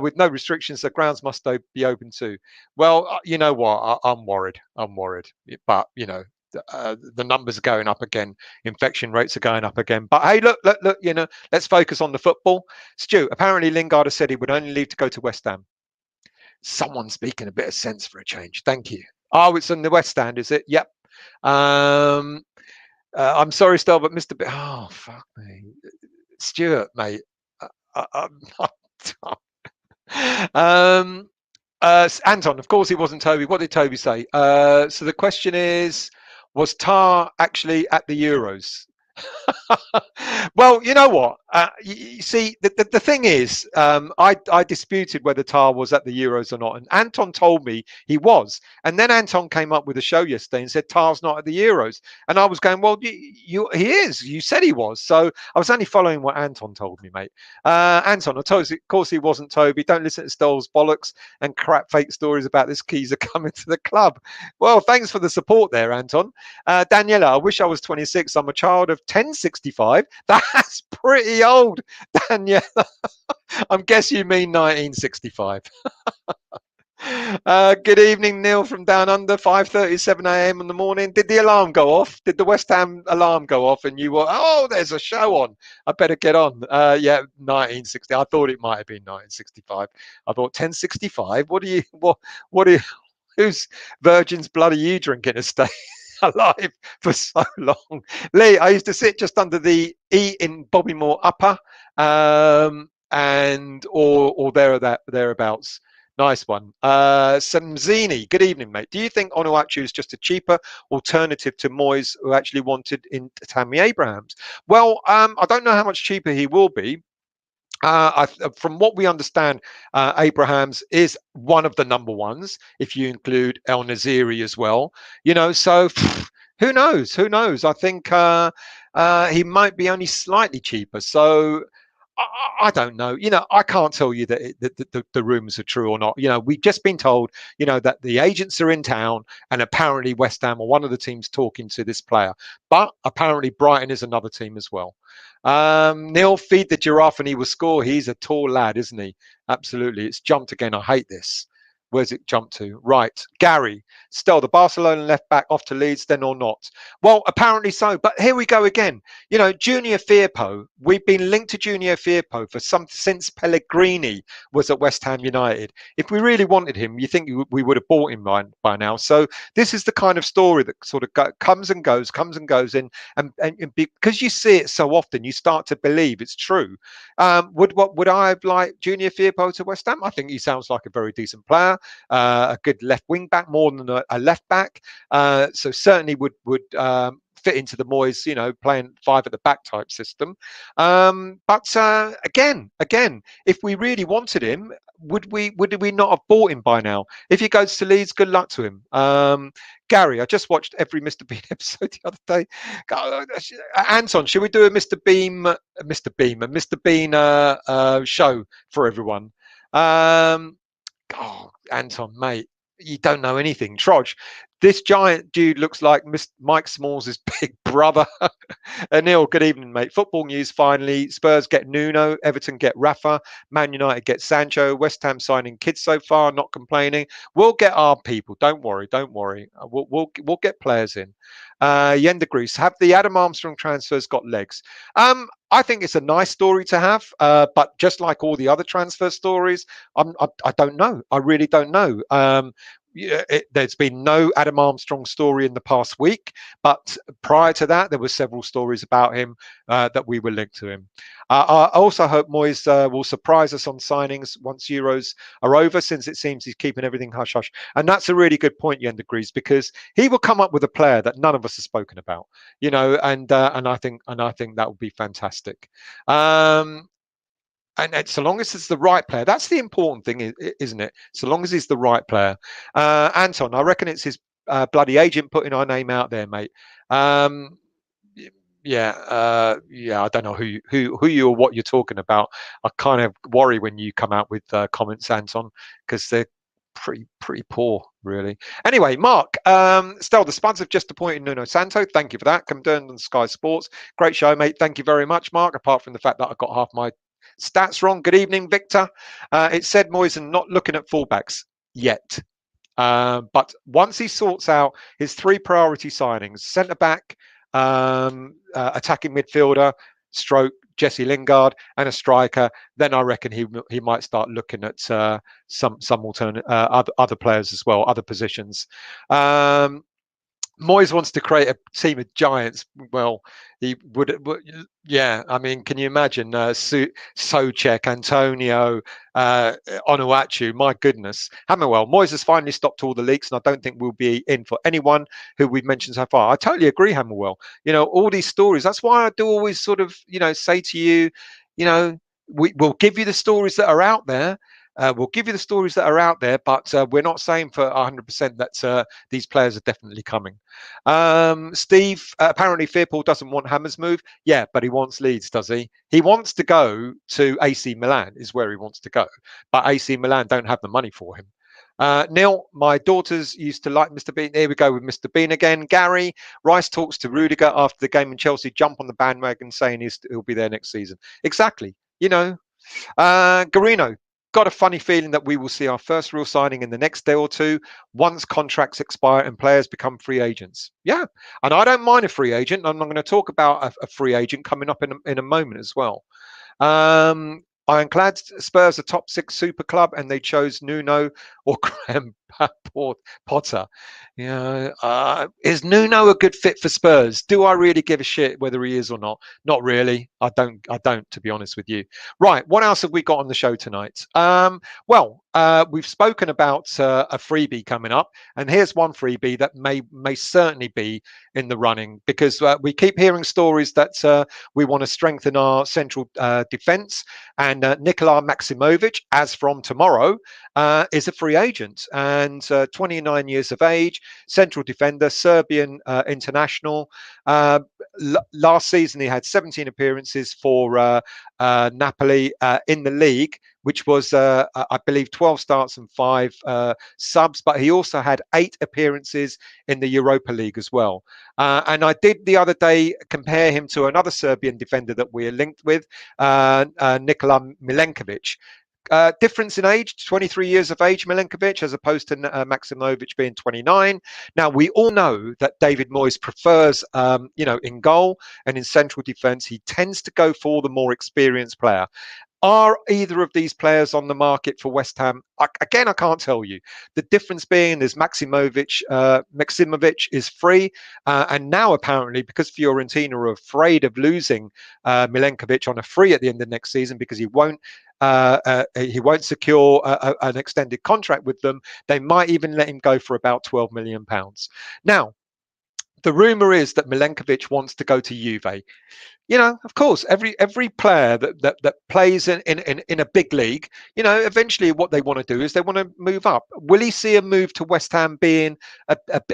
With no restrictions, the grounds must be open too. Well, you know what? I'm worried. I'm worried. But, you know, the numbers are going up again. Infection rates are going up again. But hey, look, you know, let's focus on the football. Stu, apparently Lingard has said he would only leave to go to West Ham. Someone speaking a bit of sense for a change. Thank you. Oh, it's in the West Stand, is it? Yep. I'm sorry, Stel, but Mr. Oh, fuck me. Stuart, mate. Anton, of course, it wasn't Toby. What did Toby say? So the question is, was Tar actually at the Euros? Well, you know what? You see, the thing is, I disputed whether Tar was at the Euros or not, and Anton told me he was. And then Anton came up with a show yesterday and said Tar's not at the Euros, and I was going, well, he is. You said he was, so I was only following what Anton told me, mate. Anton, of course he wasn't. Toby, don't listen to Stoll's bollocks and crap fake stories about this geezer coming to the club. Well, thanks for the support there, Anton. Daniela, I wish I was 26. I'm a child of 1065. That's pretty old, Daniela. I guess you mean 1965. Good evening, Neil from down under. 5:37 a.m. in the morning. Did the alarm go off? Did the West Ham alarm go off? And you were, oh, there's a show on. I better get on. Yeah, 1960. I thought it might have been 1965. I thought 1065. What are you? Whose virgin's blood are you drinking to stay alive for so long? Lee, I used to sit just under the E in Bobby Moore Upper, and or thereabouts. Nice one. Samzini, good evening, mate. Do you think Onuachu is just a cheaper alternative to Moyes, who actually wanted in Tammy Abrahams? Well, I don't know how much cheaper he will be. From what we understand, Abrahams is one of the number ones, if you include El Naziri as well. You know, so who knows? Who knows? I think he might be only slightly cheaper. So I don't know. You know, I can't tell you that the rumors are true or not. You know, we've just been told, you know, that the agents are in town and apparently West Ham are one of the teams talking to this player. But apparently Brighton is another team as well. Neil, feed the giraffe and he will score. He's a tall lad, isn't he? Absolutely. It's jumped again. I hate this. Where's it jumped to? Right. Gary, still the Barcelona left back off to Leeds then or not? Well, apparently so. But here we go again. You know, Junior Firpo, we've been linked to Junior Firpo since Pellegrini was at West Ham United. If we really wanted him, you think we would have bought him by now. So this is the kind of story that sort of comes and goes, and because you see it so often, you start to believe it's true. Would I have liked Junior Firpo to West Ham? I think he sounds like a very decent player. A good left wing back more than a left back, so certainly would fit into the Moyes, you know, playing 5 at the back type system. But again, if we really wanted him, would we not have bought him by now? If he goes to Leeds, good luck to him. Gary, I just watched every Mr. Bean episode the other day. Anton, should we do a Mr. Bean show for everyone? Oh, Anton, mate, you don't know anything. Trodge, this giant dude looks like Mike Smalls' big brother. Neil, good evening, mate. Football news finally. Spurs get Nuno. Everton get Rafa. Man United get Sancho. West Ham signing kids so far, not complaining. We'll get our people. Don't worry. We'll get players in. Yender Grease, have the Adam Armstrong transfers got legs? I think it's a nice story to have, but just like all the other transfer stories, I don't know. I really don't know. there's been no Adam Armstrong story in the past week, but prior to that, there were several stories about him that we were linked to him. I also hope Moyes will surprise us on signings once Euros are over, since it seems he's keeping everything hush hush. And that's a really good point, Yen agrees, because he will come up with a player that none of us have spoken about, and I think that would be fantastic. And so long as it's the right player, that's the important thing, isn't it? So long as he's the right player. Anton, I reckon it's his bloody agent putting our name out there, mate. Yeah. I don't know who you or what you're talking about. I kind of worry when you come out with comments, Anton, because they're pretty poor, really. Anyway, Mark, Stel, the Spuds have just appointed Nuno Santo. Thank you for that. Confirmed on Sky Sports. Great show, mate. Thank you very much, Mark. Apart from the fact that I got half my stats wrong. Good evening, Victor. It said Moyes not looking at fullbacks yet. But once he sorts out his 3 priority signings, centre back, attacking midfielder, stroke Jesse Lingard, and a striker, then I reckon he might start looking at some alternate other players as well, other positions. Moyes wants to create a team of giants. Well, he would, yeah. I mean, can you imagine Souček, Antonio, Onuachu? My goodness, Hammerwell. Moyes has finally stopped all the leaks, and I don't think we'll be in for anyone who we've mentioned so far. I totally agree, Hammerwell. All these stories. That's why I do always sort of, say to you, we'll give you the stories that are out there. We'll give you the stories that are out there, but we're not saying for 100% that these players are definitely coming. Steve, apparently Firpo doesn't want Hammer's move. Yeah, but he wants Leeds, does he? He wants to go to AC Milan, is where he wants to go. But AC Milan don't have the money for him. Neil, my daughters used to like Mr. Bean. Here we go with Mr. Bean again. Gary, Rice talks to Rudiger after the game in Chelsea. Jump on the bandwagon saying he'll be there next season. Exactly. Garino, got a funny feeling that we will see our first real signing in the next day or two once contracts expire and players become free agents. Yeah, and I don't mind a free agent. I'm going to talk about a free agent coming up in a moment as well. Ironclad, Spurs are top 6 super club and they chose Nuno or Graham Potter. Is Nuno a good fit for Spurs? Do I really give a shit whether he is or not? Not really. I don't, to be honest with you. Right, what else have we got on the show tonight? We've spoken about a freebie coming up, and here's one freebie that may certainly be in the running, because we keep hearing stories that we want to strengthen our central defence, and Nikola Maximovic, as from tomorrow, is a free agent, and 29 years of age, central defender, Serbian international. Last season he had 17 appearances for Napoli in the league, which was, I believe, 12 starts and 5 subs, but he also had 8 appearances in the Europa League as well. And I did the other day compare him to another Serbian defender that we are linked with, Nikola Milenkovic. Difference in age, 23 years of age, Milenkovic, as opposed to Maximovic being 29. Now, we all know that David Moyes prefers, in goal and in central defence, he tends to go for the more experienced player. Are either of these players on the market for West Ham? Again, I can't tell you. The difference being is Maximovic is free, and now apparently, because Fiorentina are afraid of losing Milenkovic on a free at the end of next season, because he won't secure an extended contract with them, they might even let him go for about £12 million. Now, the rumour is that Milenkovic wants to go to Juve. Of course, every player that plays in a big league, eventually what they want to do is they want to move up. Will he see a move to West Ham being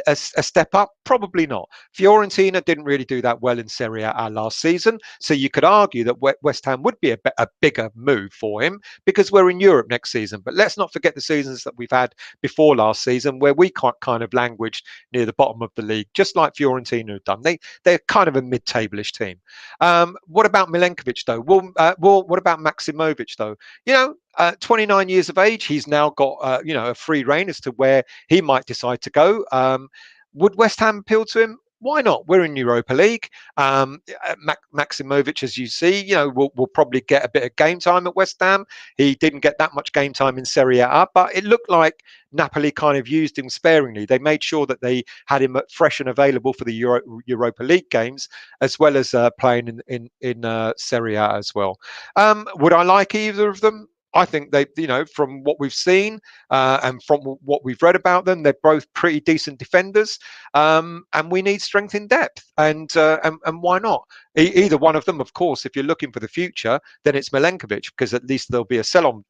a step up? Probably not. Fiorentina didn't really do that well in Serie A last season, so you could argue that West Ham would be a bigger move for him because we're in Europe next season. But let's not forget the seasons that we've had before last season where we kind of languished near the bottom of the league, just like Fiorentina have done. They're kind of a mid-table-ish team. What about Milenkovic, though? What about Maximovic, though? 29 years of age, he's now got a free rein as to where he might decide to go. Would West Ham appeal to him? Why not? We're in Europa League. Maximovic, as you see, will probably get a bit of game time at West Ham. He didn't get that much game time in Serie A, but it looked like Napoli kind of used him sparingly. They made sure that they had him fresh and available for the Europa League games, as well as playing in Serie A as well. Would I like either of them? I think they, from what we've seen and from what we've read about them, they're both pretty decent defenders, and we need strength in depth. And why not? Either one of them, of course. If you're looking for the future, then it's Milenkovic, because at least there'll be a sell-on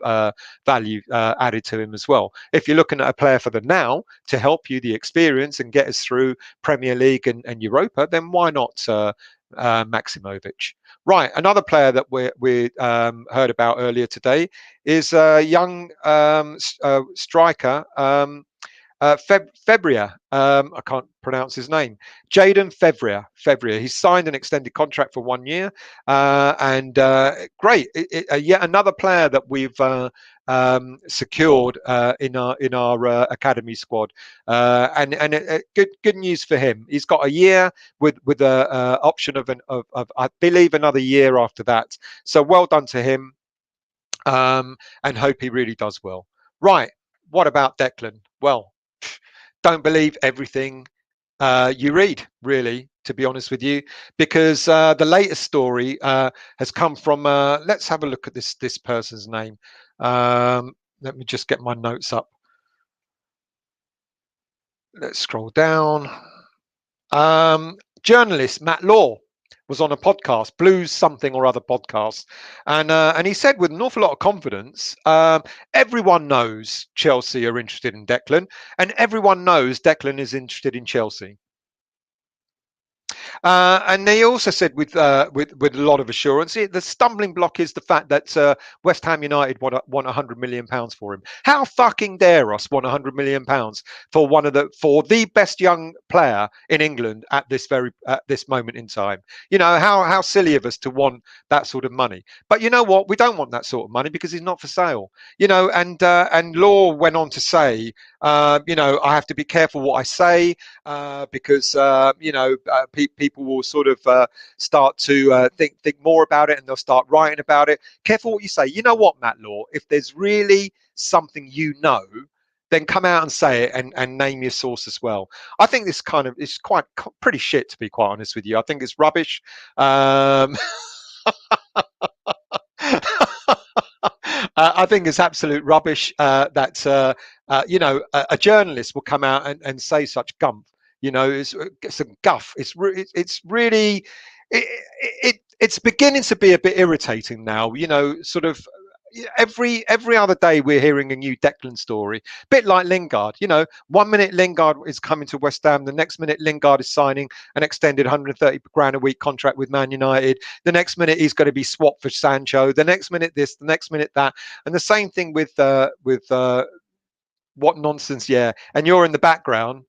value added to him as well. If you're looking at a player for the now to help you the experience and get us through Premier League and Europa, then why not Maximovic? Right, another player that we heard about earlier today is a young striker, Febria. I can't pronounce his name. Jaden Febria. He's signed an extended contract for 1 year, and great. Yet another player that we've secured in our academy squad, and good news for him. He's got a year with a option of I believe another year after that. So well done to him, and hope he really does well. Right. What about Declan? Well, don't believe everything you read, really, to be honest with you, because the latest story has come from. Let's have a look at this person's name. Let me just get my notes up. Let's scroll down. Journalist Matt Law was on a podcast, Blues something or other podcast, and he said with an awful lot of confidence, everyone knows Chelsea are interested in Declan, and everyone knows Declan is interested in Chelsea. And he also said with a lot of assurance, the stumbling block is the fact that West Ham United want £100 million for him. How fucking dare us want £100 million for for the best young player in England at this moment in time? How silly of us to want that sort of money. But you know what? We don't want that sort of money because he's not for sale. And Law went on to say, I have to be careful what I say because people will sort of start to think more about it, and they'll start writing about it. Careful what you say. You know what, Matt Law? If there's really something then come out and say it and name your source as well. I think this kind of is pretty shit, to be quite honest with you. I think it's rubbish. I think it's absolute rubbish that a journalist will come out and say such gumph. It's some guff. It's really it's beginning to be a bit irritating now. Sort of every other day we're hearing a new Declan story, a bit like Lingard. 1 minute Lingard is coming to West Ham, the next minute Lingard is signing an extended 130 grand a week contract with Man United, the next minute he's going to be swapped for Sancho, the next minute this, the next minute that, and the same thing with what nonsense. Yeah, and you're in the background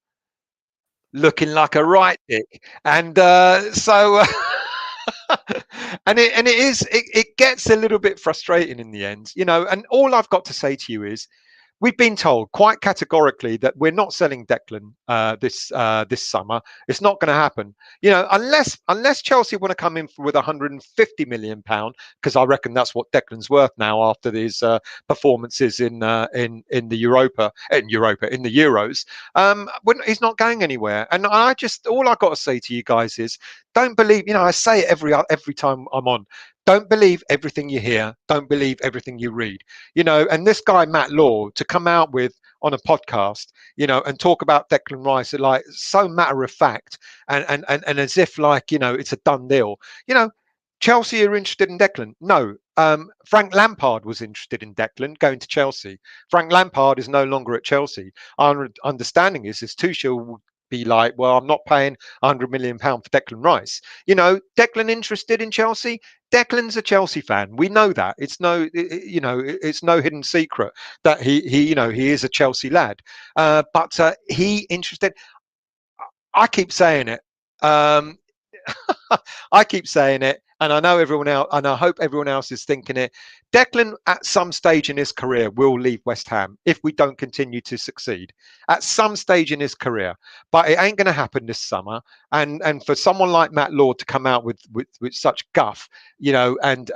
looking like a right dick, and so and it gets a little bit frustrating in the end, and all I've got to say to you is we've been told quite categorically that we're not selling Declan this summer. It's not going to happen, unless Chelsea want to come in with £150 million, because I reckon that's what Declan's worth now after these performances in the Euros. He's not going anywhere, and all I've got to say to you guys is don't believe. I say it every time I'm on. Don't believe everything you hear. Don't believe everything you read. And this guy, Matt Law, to come out with on a podcast, and talk about Declan Rice, like so matter of fact, and as if like, it's a done deal. Chelsea are interested in Declan. No, Frank Lampard was interested in Declan going to Chelsea. Frank Lampard is no longer at Chelsea. Our understanding is Tuchel will be like, well, I'm not paying £100 million for Declan Rice. Declan interested in Chelsea. Declan's a Chelsea fan. We know that. It's no hidden secret that he is a Chelsea lad. But he interested. I keep saying it. I keep saying it, and I know everyone else, and I hope everyone else is thinking it. Declan, at some stage in his career, will leave West Ham if we don't continue to succeed. At some stage in his career, but it ain't going to happen this summer. And for someone like Matt Lord to come out with such guff, and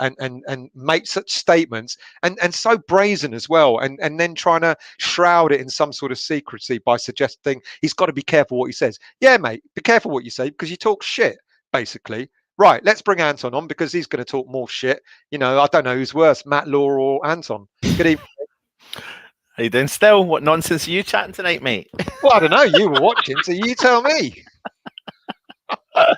make such statements, and so brazen as well, and then trying to shroud it in some sort of secrecy by suggesting he's got to be careful what he says. Yeah, mate, be careful what you say because you talk shit, basically. Right, let's bring Anton on because he's going to talk more shit. I don't know who's worse, Matt Law or Anton. Good evening. How you doing still? What nonsense are you chatting tonight, mate? Well, I don't know. You were watching, so you tell me. All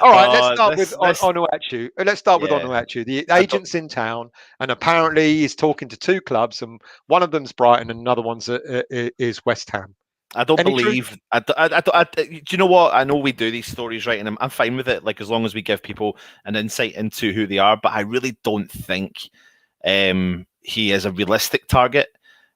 right, let's start with Onuachu. Let's start with Onuachu. The agent's in town, and apparently he's talking to two clubs, and one of them's Brighton, and another one's is West Ham. I don't believe. Do you know what? I know we do these stories, right? And I'm fine with it, like as long as we give people an insight into who they are. But I really don't think he is a realistic target.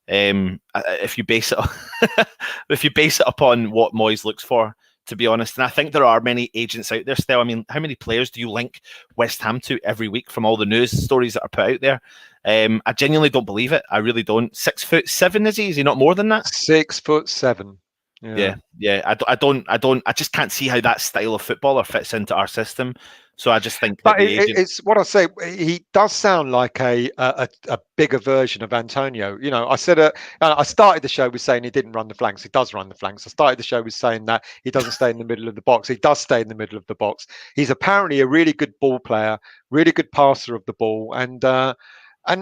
If you base it upon what Moyes looks for, to be honest. And I think there are many agents out there still. I mean, how many players do you link West Ham to every week from all the news stories that are put out there? I genuinely don't believe it. I really don't. 6'7" is he? Is he not more than that? 6'7". Yeah. I just can't see how that style of footballer fits into our system. So I just think that it's what I say. He does sound like a bigger version of Antonio. I said I started the show with saying he didn't run the flanks. He does run the flanks. I started the show with saying that he doesn't stay in the middle of the box. He does stay in the middle of the box. He's apparently a really good ball player, really good passer of the ball, and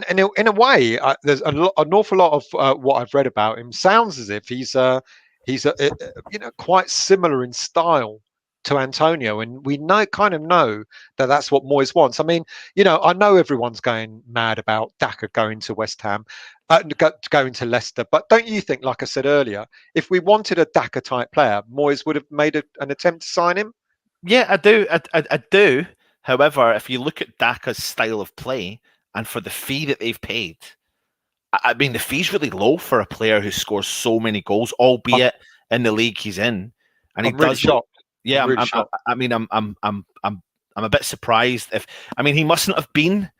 in a way, there's an awful lot of what I've read about him sounds as if he's quite similar in style to Antonio, and we kind of know that that's what Moyes wants. I mean, I know everyone's going mad about Daka going to West Ham, going to Leicester, but don't you think, like I said earlier, if we wanted a Daka type player, Moyes would have made an attempt to sign him? Yeah, I do. I do. However, if you look at Daka's style of play and for the fee that they've paid, I mean, the fee's really low for a player who scores so many goals, albeit in the league he's in, and he really does. Shocked. Yeah, I'm a bit surprised. He mustn't have been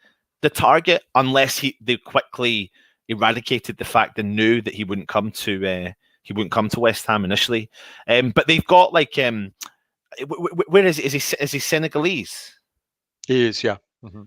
the target unless they quickly eradicated the fact and knew that he wouldn't come to West Ham initially. But they've got where is he? Is he Senegalese? He is, yeah. Mm-hmm.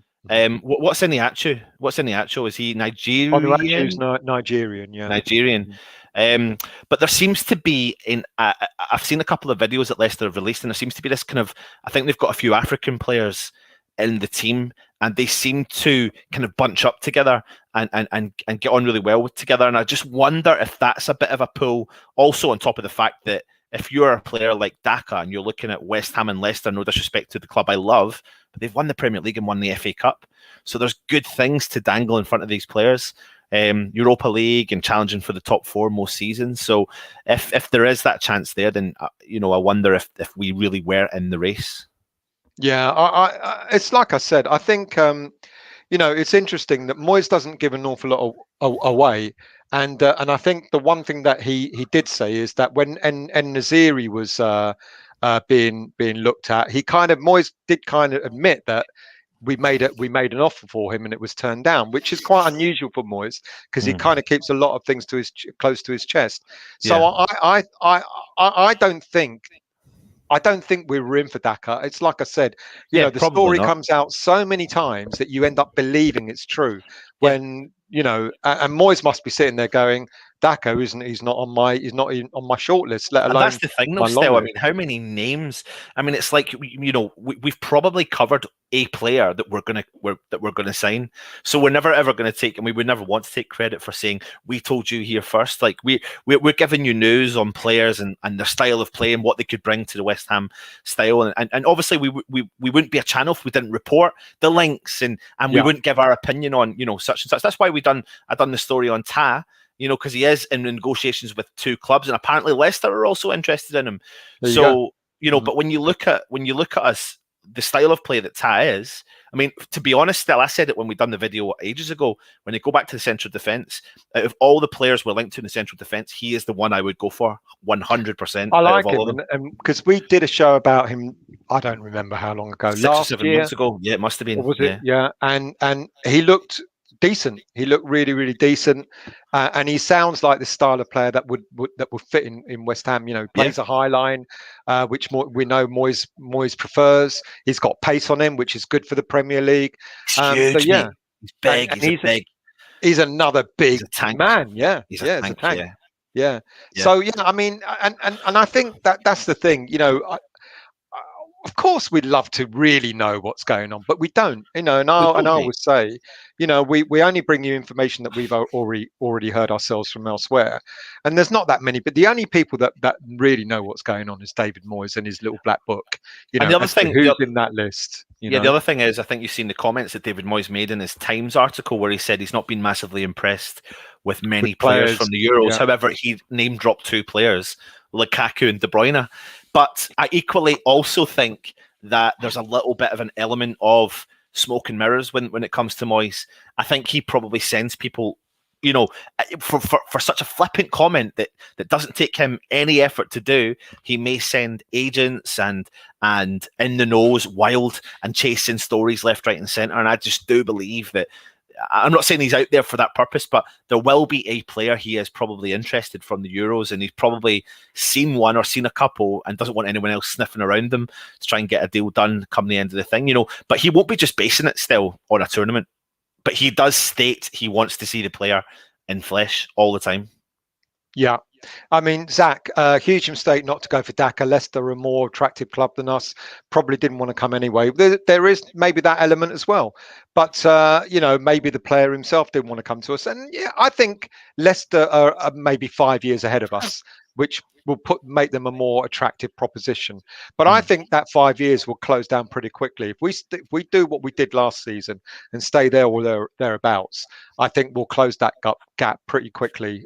What's in the Achu? Is he Nigerian? Onuachu's Nigerian, yeah. Nigerian. But there seems to be I've seen a couple of videos that Leicester have released, and there seems to be this kind of, I think they've got a few African players in the team, and they seem to kind of bunch up together and get on really well together. And I just wonder if that's a bit of a pull. Also, on top of the fact that if you're a player like Daka and you're looking at West Ham and Leicester, no disrespect to the club I love, but they've won the Premier League and won the FA Cup. So there's good things to dangle in front of these players. Europa League and challenging for the top four most seasons. So if there is that chance there, then I wonder if we really were in the race. Yeah, I it's like I said. I think it's interesting that Moyes doesn't give an awful lot away, and I think the one thing that he did say is that when Naziri was being looked at, Moyes did kind of admit that we made an offer for him and it was turned down, which is quite unusual for Moyes because he kind of keeps a lot of things close to his chest. So yeah. I don't think we're in for Daka. It's like I said, the story comes out so many times that you end up believing it's true. When and Moyes must be sitting there going, Daka he's not on my shortlist, let alone. And that's the thing, though, Still. I mean, how many names? I mean, it's like we've probably covered a player that we're gonna sign. So we're never ever going to take, and we would never want to take credit for saying we told you here first. Like we're giving you news on players and their style of play and what they could bring to the West Ham style. And obviously we wouldn't be a channel if we didn't report the links and we wouldn't give our opinion on such and such. That's why I done the story on Ta. Because he is in negotiations with two clubs, and apparently Leicester are also interested in him. So, but when you look at us, the style of play that Ta is, I mean, to be honest, still, I said it when we done the video ages ago. When they go back to the central defence, out of all the players we're linked to in the central defence, he is the one I would go for 100%. I like him, and because we did a show about him, I don't remember how long ago, 6 or 7 months ago. Yeah, it must have been. Or was it? Yeah, and he looked decent. He looked really, really decent, and he sounds like the style of player that would fit in West Ham. You know, plays a high line, which we know Moyes prefers. He's got pace on him, which is good for the Premier League. Huge, so yeah, he's big. And he's big. He's another big man. Yeah, he's a tank. Yeah. So yeah, I mean, and I think that's the thing. You know, of course, we'd love to really know what's going on, but we don't. You know, and I would say, you know, we only bring you information that we've already heard ourselves from elsewhere, and there's not that many. But the only people that really know what's going on is David Moyes and his little black book. You know, and the other thing, who's in that list. The other thing is, I think you've seen the comments that David Moyes made in his Times article where he said he's not been massively impressed with many players from the Euros. Yeah. However, he name dropped 2 players, Lukaku and De Bruyne. But I equally also think that there's a little bit of an element of smoke and mirrors when it comes to Moyes. I think he probably sends people, you know, for such a flippant comment that doesn't take him any effort to do. He may send agents and in the nose wild and chasing stories left, right, and centre. And I just do believe that. I'm not saying he's out there for that purpose, but there will be a player he is probably interested from the Euros, and he's probably seen one or seen a couple and doesn't want anyone else sniffing around them to try and get a deal done come the end of the thing, you know. But he won't be just basing it still on a tournament. But he does state he wants to see the player in flesh all the time. Yeah. I mean, Zach, huge mistake not to go for Daka. Leicester are a more attractive club than us. Probably didn't want to come anyway. There is maybe that element as well. But, you know, maybe the player himself didn't want to come to us. And yeah, I think Leicester are maybe 5 years ahead of us, which will make them a more attractive proposition. But I think that 5 years will close down pretty quickly. If we do what we did last season and stay there or thereabouts, I think we'll close that gap pretty quickly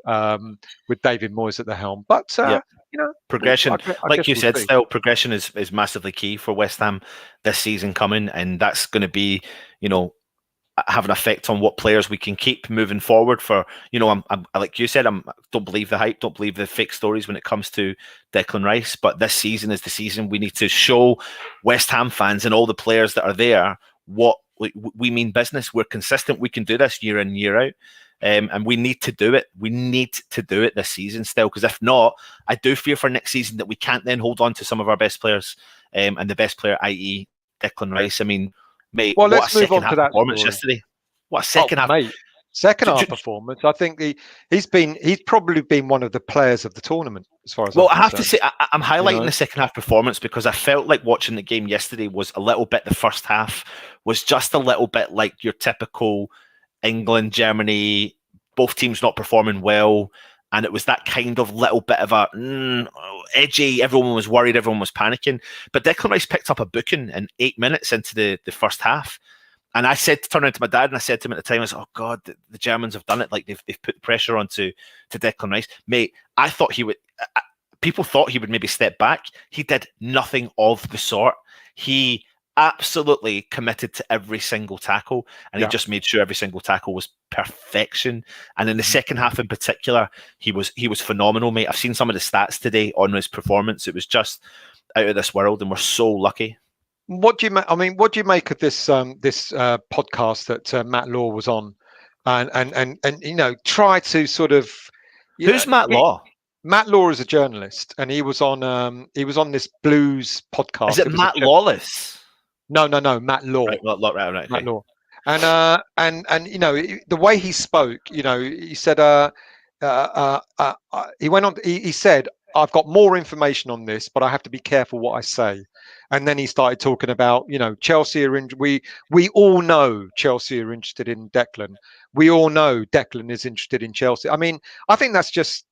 with David Moyes at the helm. But you know, progression, like you said, still progression is massively key for West Ham this season coming, and that's going to be, you know, have an effect on what players we can keep moving forward. For, you know, I'm like you said, I don't believe the hype, don't believe the fake stories when it comes to Declan Rice. But this season is the season we need to show West Ham fans and all the players that are there what we mean business. We're consistent. We can do this year in, year out. And we need to do it. We need to do it this season still, because if not, I do fear for next season that we can't then hold on to some of our best players, and the best player, i.e. Declan Rice. I mean, mate, well, let's move on to that performance yesterday. What a second half, mate. Second half performance. I think he's probably been one of the players of the tournament as far as. I have to say, I'm highlighting the second half performance because I felt like watching the game yesterday was a little bit. The first half was just a little bit like your typical England, Germany, both teams not performing well. And it was that kind of little bit of a edgy. Everyone was worried. Everyone was panicking. But Declan Rice picked up a booking in 8 minutes into the first half. And I said, turned around to my dad and I said to him at the time, I said, oh God, the Germans have done it. Like they've put pressure onto Declan Rice. Mate, I thought he would, people thought he would maybe step back. He did nothing of the sort. He absolutely committed to every single tackle, and he just made sure every single tackle was perfection. And in the second half in particular, he was phenomenal, mate. I've seen some of the stats today on his performance. It was just out of this world, and we're so lucky. What do you make? I mean, what do you make of this podcast that Matt Law was on, and you know, try to sort of who's Matt Law? Matt Law is a journalist, and he was on this blues podcast. Is it Matt Lawless? No, Matt Law. Right. Matt Law. And you know, the way he spoke, you know, he said he went on. He said, I've got more information on this, but I have to be careful what I say. And then he started talking about, you know, Chelsea are in. We all know Chelsea are interested in Declan. We all know Declan is interested in Chelsea. I mean, I think that's just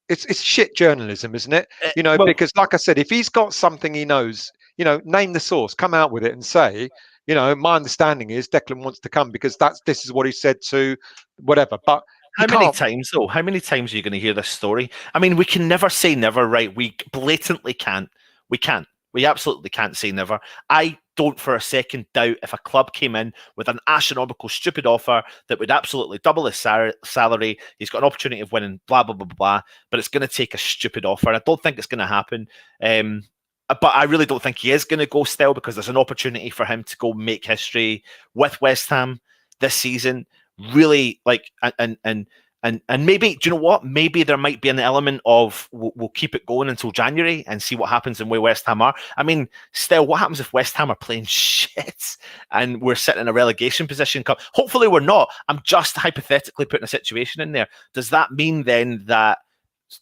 it's shit journalism, isn't it? You know, because like I said, if he's got something he knows, you know, name the source, come out with it and say, you know, my understanding is Declan wants to come because this is what he said to whatever. But how many times though? How many times are you going to hear this story? I mean, we can never say never, right? We blatantly can't. We can't. We absolutely can't say never. I don't for a second doubt if a club came in with an astronomical, stupid offer that would absolutely double his salary, he's got an opportunity of winning, blah, blah, blah, blah, but it's going to take a stupid offer. I don't think it's going to happen. But I really don't think he is going to go still, because there's an opportunity for him to go make history with West Ham this season. Really, like, and maybe, do you know what? Maybe there might be an element of we'll keep it going until January and see what happens and where West Ham are. I mean, still, what happens if West Ham are playing shit and we're sitting in a relegation position? Hopefully we're not. I'm just hypothetically putting a situation in there. Does that mean then that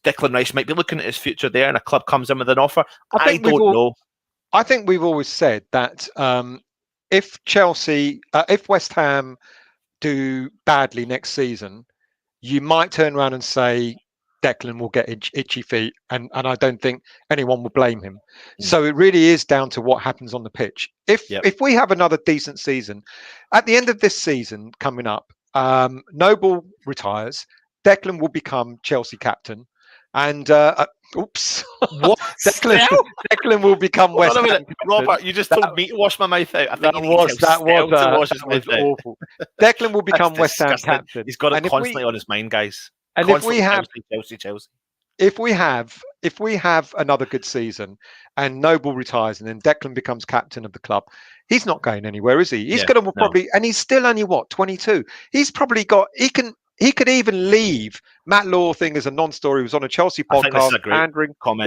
Declan Rice might be looking at his future there and a club comes in with an offer? I don't know. I think we've always said that if if West Ham do badly next season, you might turn around and say Declan will get itchy feet, and I don't think anyone will blame him. So it really is down to what happens on the pitch. If we have another decent season, at the end of this season coming up, Noble retires, Declan will become Chelsea captain, and oops, what? Declan will become West Ham captain. Robert, you just told me to wash my mouth out. I think that was awful. Declan will become West Ham captain. He's got it constantly on his mind, guys. And constantly Chelsea. If we have another good season and Noble retires and then Declan becomes captain of the club, he's not going anywhere, is he? He's going to probably, and he's still only 22. He's probably got. He could even leave. Matt Law thing as a non-story. He was on a Chelsea podcast. A great comment.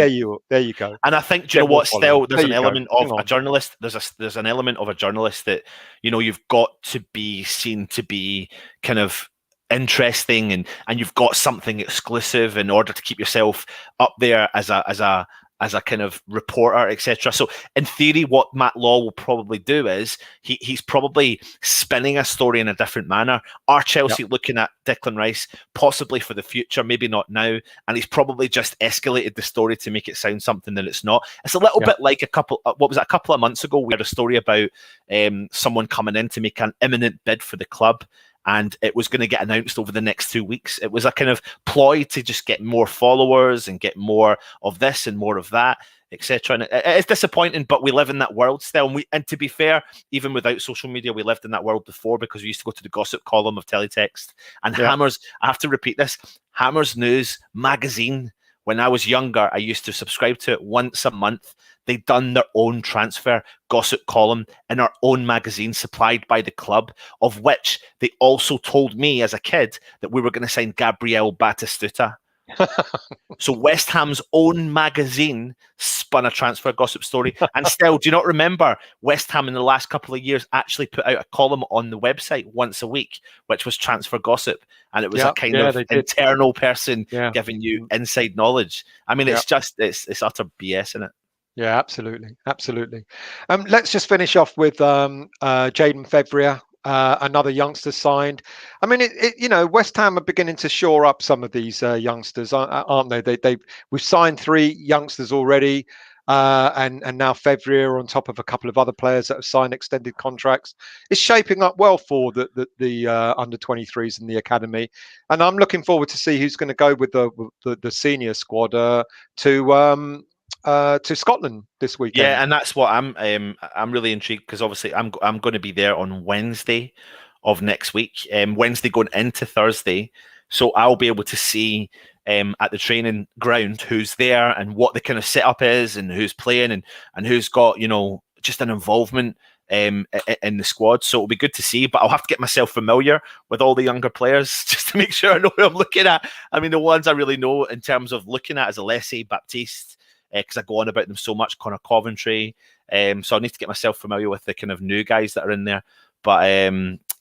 There you go. And I think, do you know what? Still, there's an element of a journalist. There's an element of a journalist that, you know, you've got to be seen to be kind of interesting, and you've got something exclusive in order to keep yourself up there as a kind of reporter, etc. So in theory, what Matt Law will probably do is he's probably spinning a story in a different manner. Are Chelsea looking at Declan Rice possibly for the future? Maybe not now. And he's probably just escalated the story to make it sound something that it's not. It's a little bit like a couple of months ago, we had a story about someone coming in to make an imminent bid for the club, and it was going to get announced over the next 2 weeks. It was a kind of ploy to just get more followers and get more of this and more of that, etc. And it is disappointing, but we live in that world still. And to be fair, even without social media, we lived in that world before, because we used to go to the gossip column of Teletext and Hammers. I have to repeat this: Hammers News magazine. When I was younger, I used to subscribe to it once a month. They'd done their own transfer gossip column in our own magazine supplied by the club, of which they also told me as a kid that we were going to sign Gabriel Batistuta. So West Ham's own magazine spun a transfer gossip story. And still, do you not remember West Ham in the last couple of years actually put out a column on the website once a week, which was transfer gossip? And it was a kind of internal person giving you inside knowledge. I mean, it's just, it's utter BS, isn't it? Yeah, absolutely. Let's just finish off with Jaden Fevrier, another youngster signed. I mean, West Ham are beginning to shore up some of these youngsters, aren't they? We've signed 3 youngsters already, and now Fevrier on top of a couple of other players that have signed extended contracts. It's shaping up well for the under 23s in the academy, and I'm looking forward to see who's going to go with the senior squad to Scotland this weekend. Yeah, and that's what I'm really intrigued, because obviously I'm going to be there on Wednesday of next week, Wednesday going into Thursday, so I'll be able to see at the training ground who's there and what the kind of setup is and who's playing and who's got, you know, just an involvement in the squad. So it'll be good to see, but I'll have to get myself familiar with all the younger players just to make sure I know who I'm looking at. I mean, the ones I really know in terms of looking at is Alessi, Baptiste, because I go on about them so much, Connor Coventry. So I need to get myself familiar with the kind of new guys that are in there. But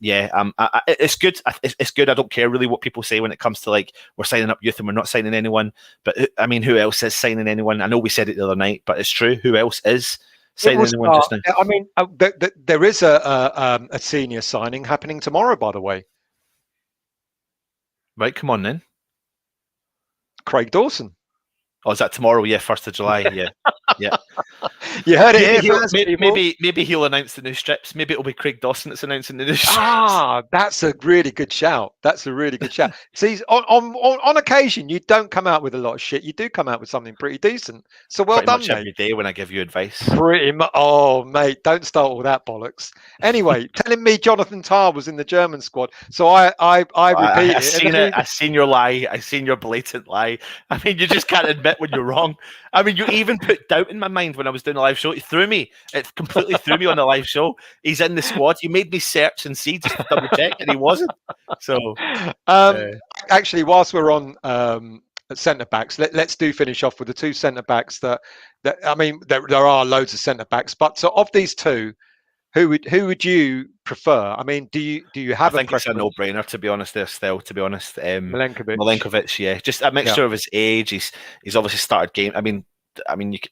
it's good. It's good. I don't care really what people say when it comes to, like, we're signing up youth and we're not signing anyone. But I mean, who else is signing anyone? I know we said it the other night, but it's true. Who else is signing anyone just now? I mean, there is a senior signing happening tomorrow, by the way. Right, come on then. Craig Dawson. Oh, is that tomorrow? Yeah, 1st of July. Yeah, yeah. You heard it here first, people. Maybe he'll announce the new strips. Maybe it'll be Craig Dawson that's announcing the new strips. Ah, that's a really good shout. That's a really good shout. See, on occasion, you don't come out with a lot of shit. You do come out with something pretty decent. So well Pretty done, much mate. every day when I give you advice. Pretty much. Oh, mate, don't start all that bollocks. Anyway, telling me Jonathan Tah was in the German squad. So I repeat I seen it. I seen your lie. I seen your blatant lie. I mean, you just can't admit when you're wrong. I mean, you even put doubt in my mind when I was doing the live show. It threw me. It completely threw me on the live show. He's in the squad. You made me search and see just to double check, and he wasn't. So, actually, whilst we're on centre backs, let's finish off with the two centre backs that I mean, there are loads of centre backs, but so of these two, who would you prefer? I mean, do you have? I think it's a no-brainer, to be honest. There still, to be honest, Milenkovic, yeah, just a mixture of his age. He's obviously started game. I mean,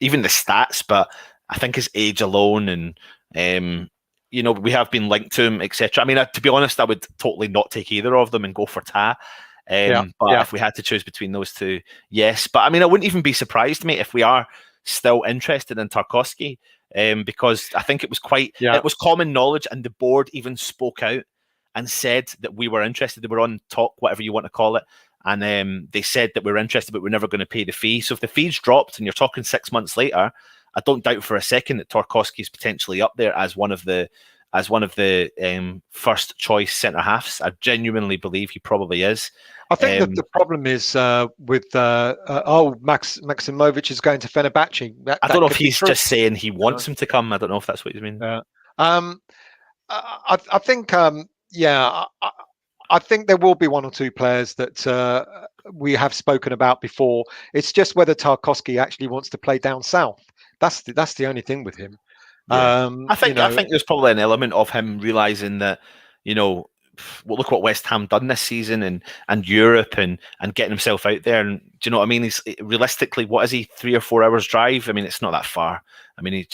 even the stats, but I think his age alone, and you know, we have been linked to him, etc. I mean, to be honest, I would totally not take either of them and go for Tah. But if we had to choose between those two, yes. But I mean, I wouldn't even be surprised, mate, if we are still interested in Tarkowski, because I think it was it was common knowledge, and the board even spoke out and said that we were interested. They were on talk, whatever you want to call it, and they said that we're interested, but we're never going to pay the fee. So if the fee's dropped and you're talking 6 months later, I don't doubt for a second that Tarkowski is potentially up there as one of the first choice centre halves. I genuinely believe he probably is. I think that the problem is with Maximovic is going to Fenerbahce. I don't know if he's just saying he wants him to come. I don't know if that's what you mean. I think I think there will be one or two players that we have spoken about before. It's just whether Tarkowski actually wants to play down south. That's the only thing with him. Yeah. I think there's probably an element of him realizing that, you know, well, look what West Ham done this season and Europe and getting himself out there. And do you know what I mean? He's realistically, what is he, 3 or 4 hours drive? I mean, it's not that far. I mean,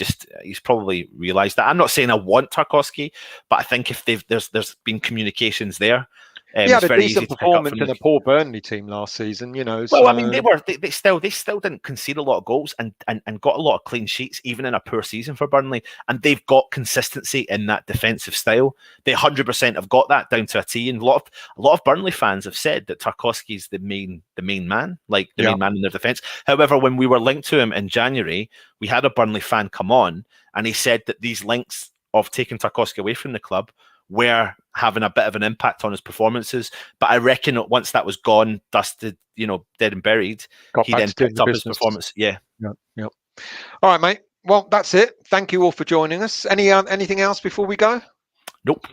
he's probably realised that. I'm not saying I want Tarkowski, but I think if there's been communications there. He had a decent performance in a poor Burnley team last season, you know. Well, I mean, they still didn't concede a lot of goals and got a lot of clean sheets, even in a poor season for Burnley. And they've got consistency in that defensive style. They 100% have got that down to a T. And a lot of Burnley fans have said that Tarkowski's the main man, like the main man in their defence. However, when we were linked to him in January, we had a Burnley fan come on, and he said that these links of taking Tarkowski away from the club were having a bit of an impact on his performances. But I reckon that once that was gone, dusted, you know, dead and buried, he then picked up his performance. Yeah. All right, mate. Well, that's it. Thank you all for joining us. Anything else before we go? Nope.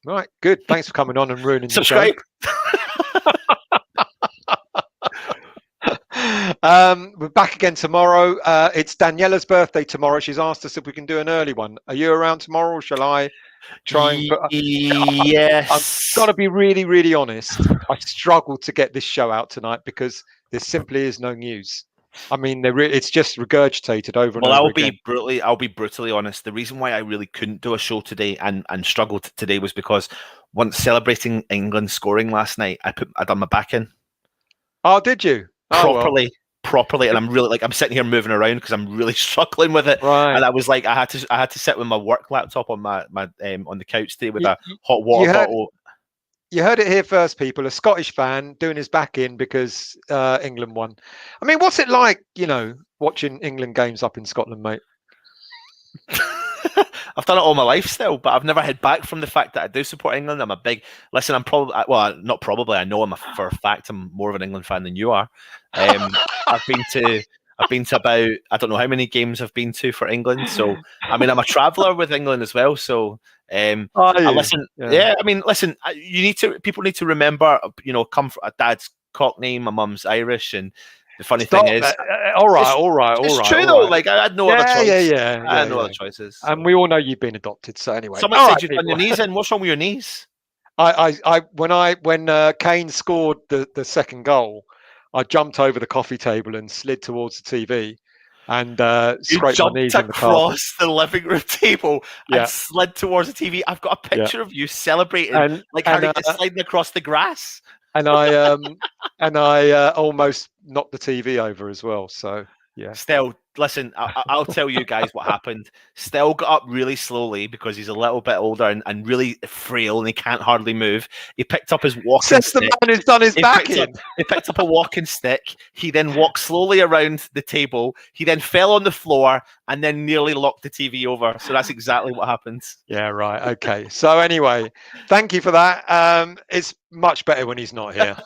All right, good. Thanks for coming on and ruining the show. Subscribe. We're back again tomorrow. It's Daniela's birthday tomorrow. She's asked us if we can do an early one. Are you around tomorrow, or shall I try and yes. I've got to be really, really honest. I struggled to get this show out tonight because there simply is no news. I mean, it's just regurgitated over and over again. I'll be brutally honest. The reason why I really couldn't do a show today and struggled today was because once celebrating England scoring last night, I done my back in. Oh, did you? Properly, and I'm really I'm sitting here moving around because I'm really struggling with it. Right. And I was like, I had to sit with my work laptop on my on the couch today with a hot water bottle. You heard it here first, people. A Scottish fan doing his back in because England won. I mean, what's it like, you know, watching England games up in Scotland, mate? I've done it all my life still, but I've never heard back from the fact that I do support England. I'm a big listen. I'm probably not probably. I know for a fact I'm more of an England fan than you are. I've been to about I don't know how many games I've been to for England. So I mean, I'm a traveller with England as well. So I listen. Yeah, I mean, listen. People need to remember. You know, come from a dad's Cockney, my mum's Irish, and the funny thing is, all right. It's true though. Like I had no other choice. I had no other choices. And we all know you've been adopted. So anyway, someone said you've done your knees in. What's wrong with your knees? When Kane scored the second goal, I jumped over the coffee table and slid towards the TV and scraped my knees on the carpet. Across the living room table and slid towards the TV. I've got a picture of you celebrating Harry just sliding across the grass. And I almost knocked the TV over as well. So Yeah. Stell, listen, I'll tell you guys what happened. Stell got up really slowly because he's a little bit older and really frail and he can't hardly move. He picked up his walking Says the stick. man who's done his back in. He picked up a walking stick. He then walked slowly around the table. He then fell on the floor and then nearly knocked the TV over. So that's exactly what happened. Yeah, right. Okay. So anyway, thank you for that. It's much better when he's not here.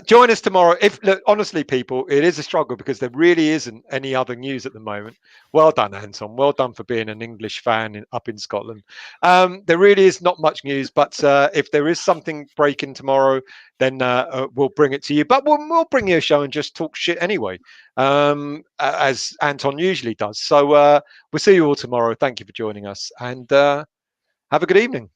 Join us tomorrow. Look, honestly, people, it is a struggle because there really isn't any other news at the moment. Well done, Anton. Well done for being an English fan up in Scotland. There really is not much news, but if there is something breaking tomorrow, then we'll bring it to you. But we'll bring you a show and just talk shit anyway, as Anton usually does. So we'll see you all tomorrow. Thank you for joining us, and have a good evening.